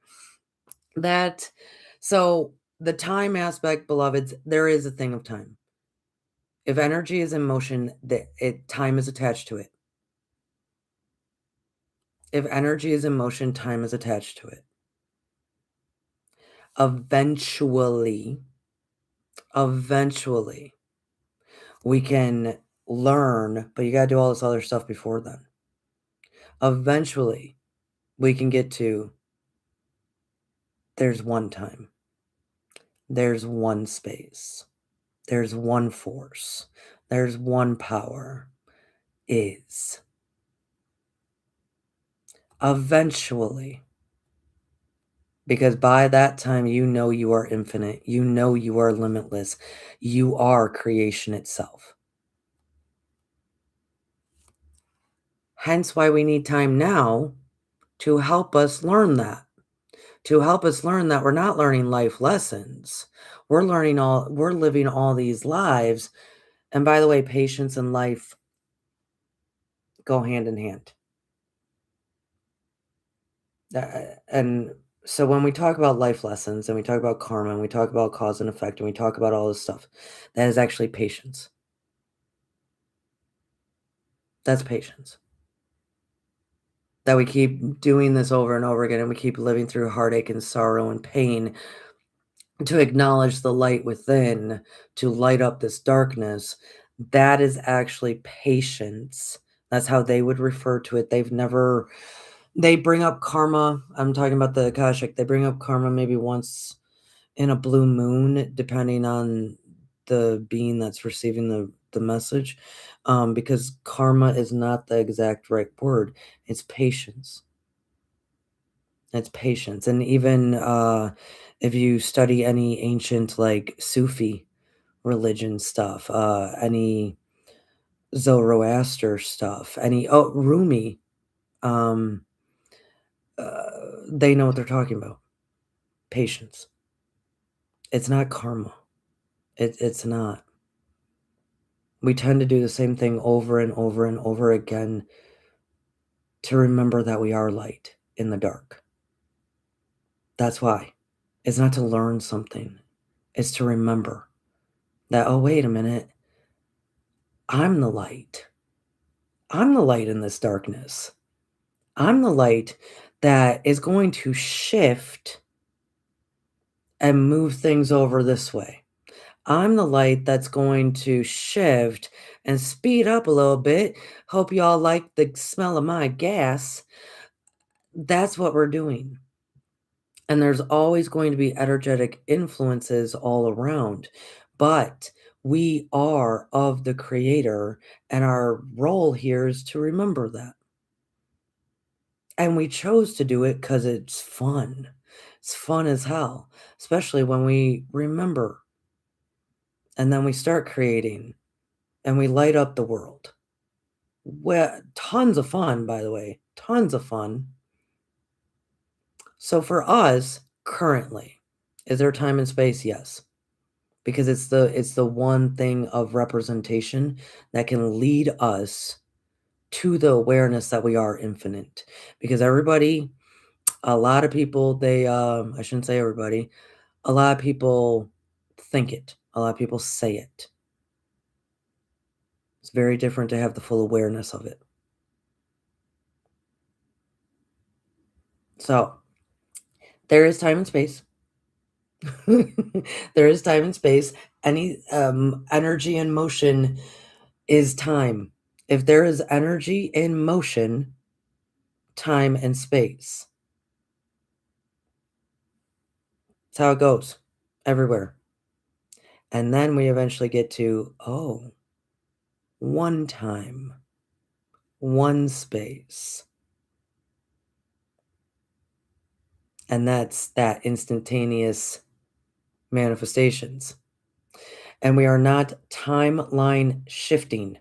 S1: That so the time aspect, beloveds, there is a thing of time. If energy is in motion, time is attached to it. If energy is in motion, time is attached to it. Eventually, eventually we can learn, but you gotta do all this other stuff before then. Eventually, we can get to there's one time, there's one space, there's one force, there's one power, is. Eventually, because by that time, you know you are infinite, you know you are limitless, you are creation itself. Hence why we need time now to help us learn that. To help us learn that we're not learning life lessons. We're living all these lives. And by the way, patience and life go hand in hand. And so when we talk about life lessons and we talk about karma and we talk about cause and effect and we talk about all this stuff, that is actually patience. That's patience. That we keep doing this over and over again and we keep living through heartache and sorrow and pain to acknowledge the light within, to light up this darkness. That is actually patience. That's how they would refer to it. They bring up karma. I'm talking about the Akashic. They bring up karma maybe once in a blue moon, depending on the being that's receiving the message, because karma is not the exact right word. It's patience. It's patience, and even if you study any ancient like Sufi religion stuff, any Zoroaster stuff, any Rumi, um, they know what they're talking about. Patience. It's not karma. It's not. We tend to do the same thing over and over and over again to remember that we are light in the dark. That's why. It's not to learn something. It's to remember that, oh, wait a minute. I'm the light. I'm the light in this darkness. I'm the light that is going to shift and move things over this way. I'm the light that's going to shift and speed up a little bit. Hope y'all like the smell of my gas. That's what we're doing. And there's always going to be energetic influences all around. But we are of the creator, and our role here is to remember that. And we chose to do it because it's fun. It's fun as hell, especially when we remember and then we start creating and we light up the world. Well, tons of fun, by the way, tons of fun. So for us, currently, is there time and space? Yes. Because it's the one thing of representation that can lead us to the awareness that we are infinite. Because a lot of people, I shouldn't say everybody, a lot of people think it. A lot of people say it. It's very different to have the full awareness of it. So, there is time and space. There is time and space. Any energy and motion is time. If there is energy in motion, time and space. That's how it goes everywhere. And then we eventually get to, oh, one time, one space. And that's that instantaneous manifestations. And we are not timeline shifting,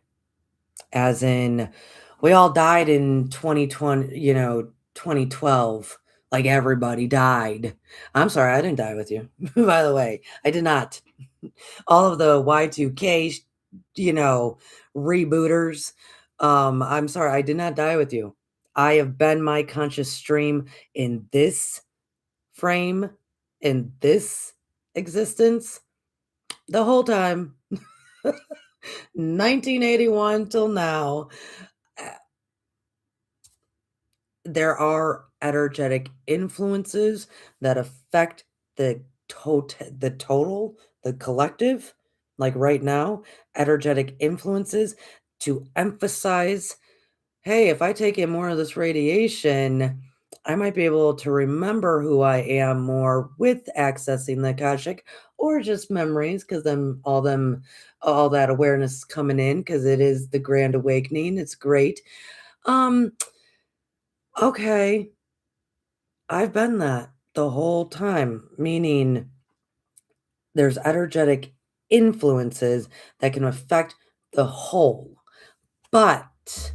S1: as in, we all died in 2020, 2012, like everybody died. I'm sorry, I didn't die with you. By the way, I did not. All of the Y2K, rebooters. I'm sorry, I did not die with you. I have been my conscious stream in this frame, in this existence, the whole time. 1981 till now. Uh, There are energetic influences that affect the collective, like right now, energetic influences to emphasize, hey, if I take in more of this radiation, I might be able to remember who I am more with accessing the Akashic, or just memories, because then all that awareness is coming in, because it is the grand awakening. It's great. Um, okay, I've been that the whole time, meaning there's energetic influences that can affect the whole. But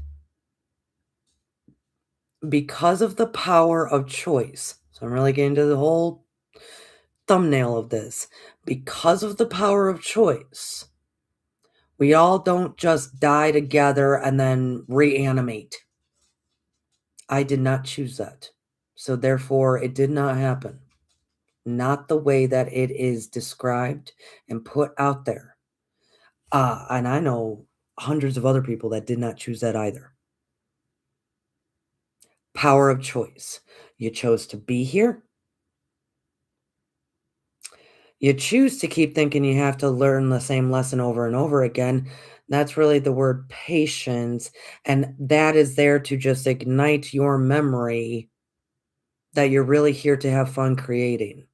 S1: because of the power of choice. So I'm really getting to the whole thumbnail of this. Because of the power of choice, we all don't just die together and then reanimate. I did not choose that. So therefore, it did not happen. Not the way that it is described and put out there. And I know hundreds of other people that did not choose that either. Power of choice. You chose to be here. You choose to keep thinking you have to learn the same lesson over and over again. That's really the word patience. And that is there to just ignite your memory that you're really here to have fun creating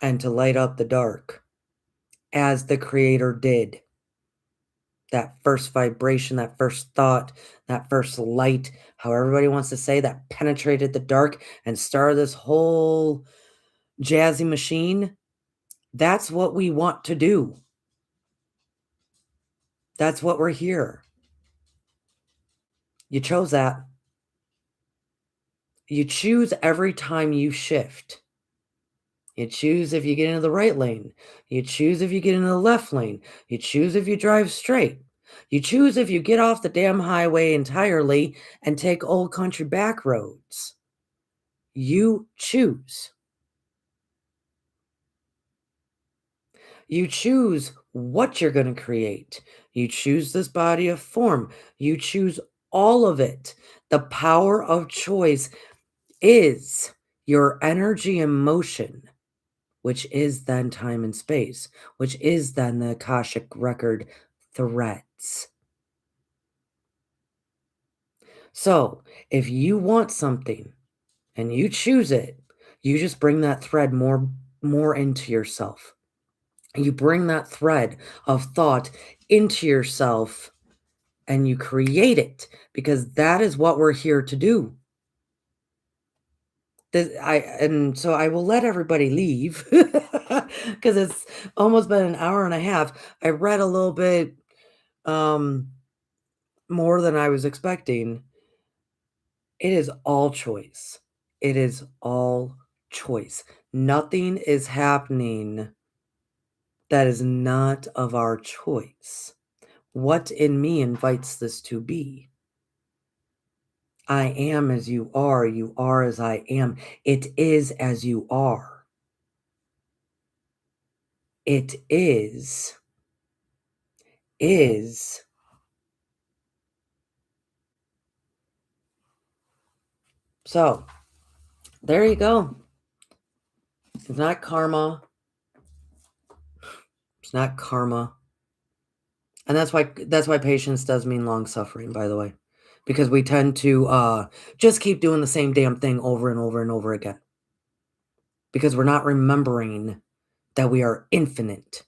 S1: and to light up the dark as the creator did. That first vibration, that first thought, that first light, how everybody wants to say, that penetrated the dark and started this whole jazzy machine. That's what we want to do. That's what we're here. You chose that. You choose every time you shift. You choose if you get into the right lane. You choose if you get into the left lane. You choose if you drive straight. You choose if you get off the damn highway entirely and take old country back roads. You choose. You choose what you're going to create. You choose this body of form. You choose all of it. The power of choice is your energy and motion, which is then time and space, which is then the Akashic record threads. So if you want something and you choose it, you just bring that thread more into yourself. You bring that thread of thought into yourself and you create it because that is what we're here to do. So I will let everybody leave because it's almost been an hour and a half. I read a little bit more than I was expecting. It is all choice. It is all choice. Nothing is happening that is not of our choice. What in me invites this to be? I am as you are as I am. It is as you are. It is. So, there you go. It's not karma. It's not karma. And that's why patience does mean long suffering, by the way. Because we tend to just keep doing the same damn thing over and over and over again. Because we're not remembering that we are infinite.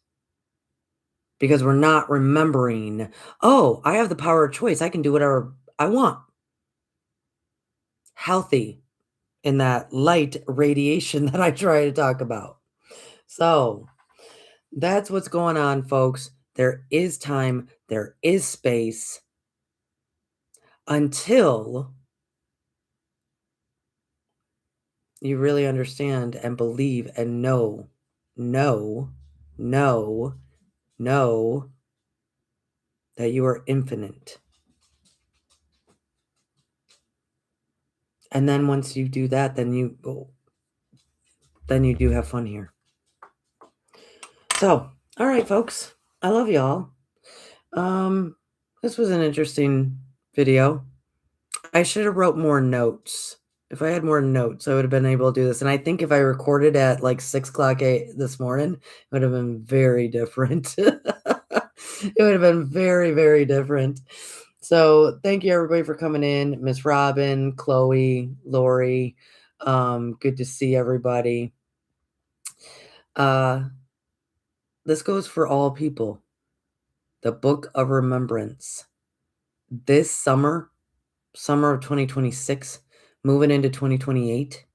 S1: Because we're not remembering, oh, I have the power of choice. I can do whatever I want. Healthy in that light radiation that I try to talk about. So that's what's going on, folks. There is time. There is space until you really understand and believe and know that you are infinite. And then once you do that, then you do have fun here. So, all right, folks. I love y'all. This was an interesting video. I should have wrote more notes. If I had more notes, I would have been able to do this. And I think if I recorded at like 6 o'clock this morning, it would have been very different. It would have been very, very different. So thank you everybody for coming in. Miss Robin, Chloe, Lori. Good to see everybody. This goes for all people. The Book of Remembrance. This summer of 2026, moving into 2028.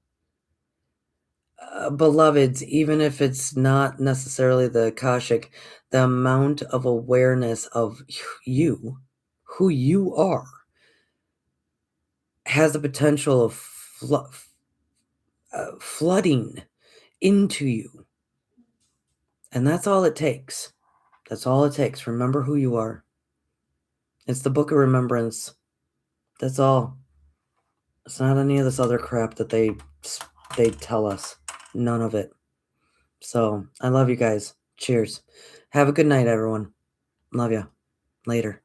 S1: Beloveds, even if it's not necessarily the Akashic, the amount of awareness of you, who you are, has the potential of flooding into you. And that's all it takes. That's all it takes. Remember who you are. It's the Book of Remembrance. That's all. It's not any of this other crap that they tell us. None of it. So, I love you guys. Cheers. Have a good night, everyone. Love ya. Later.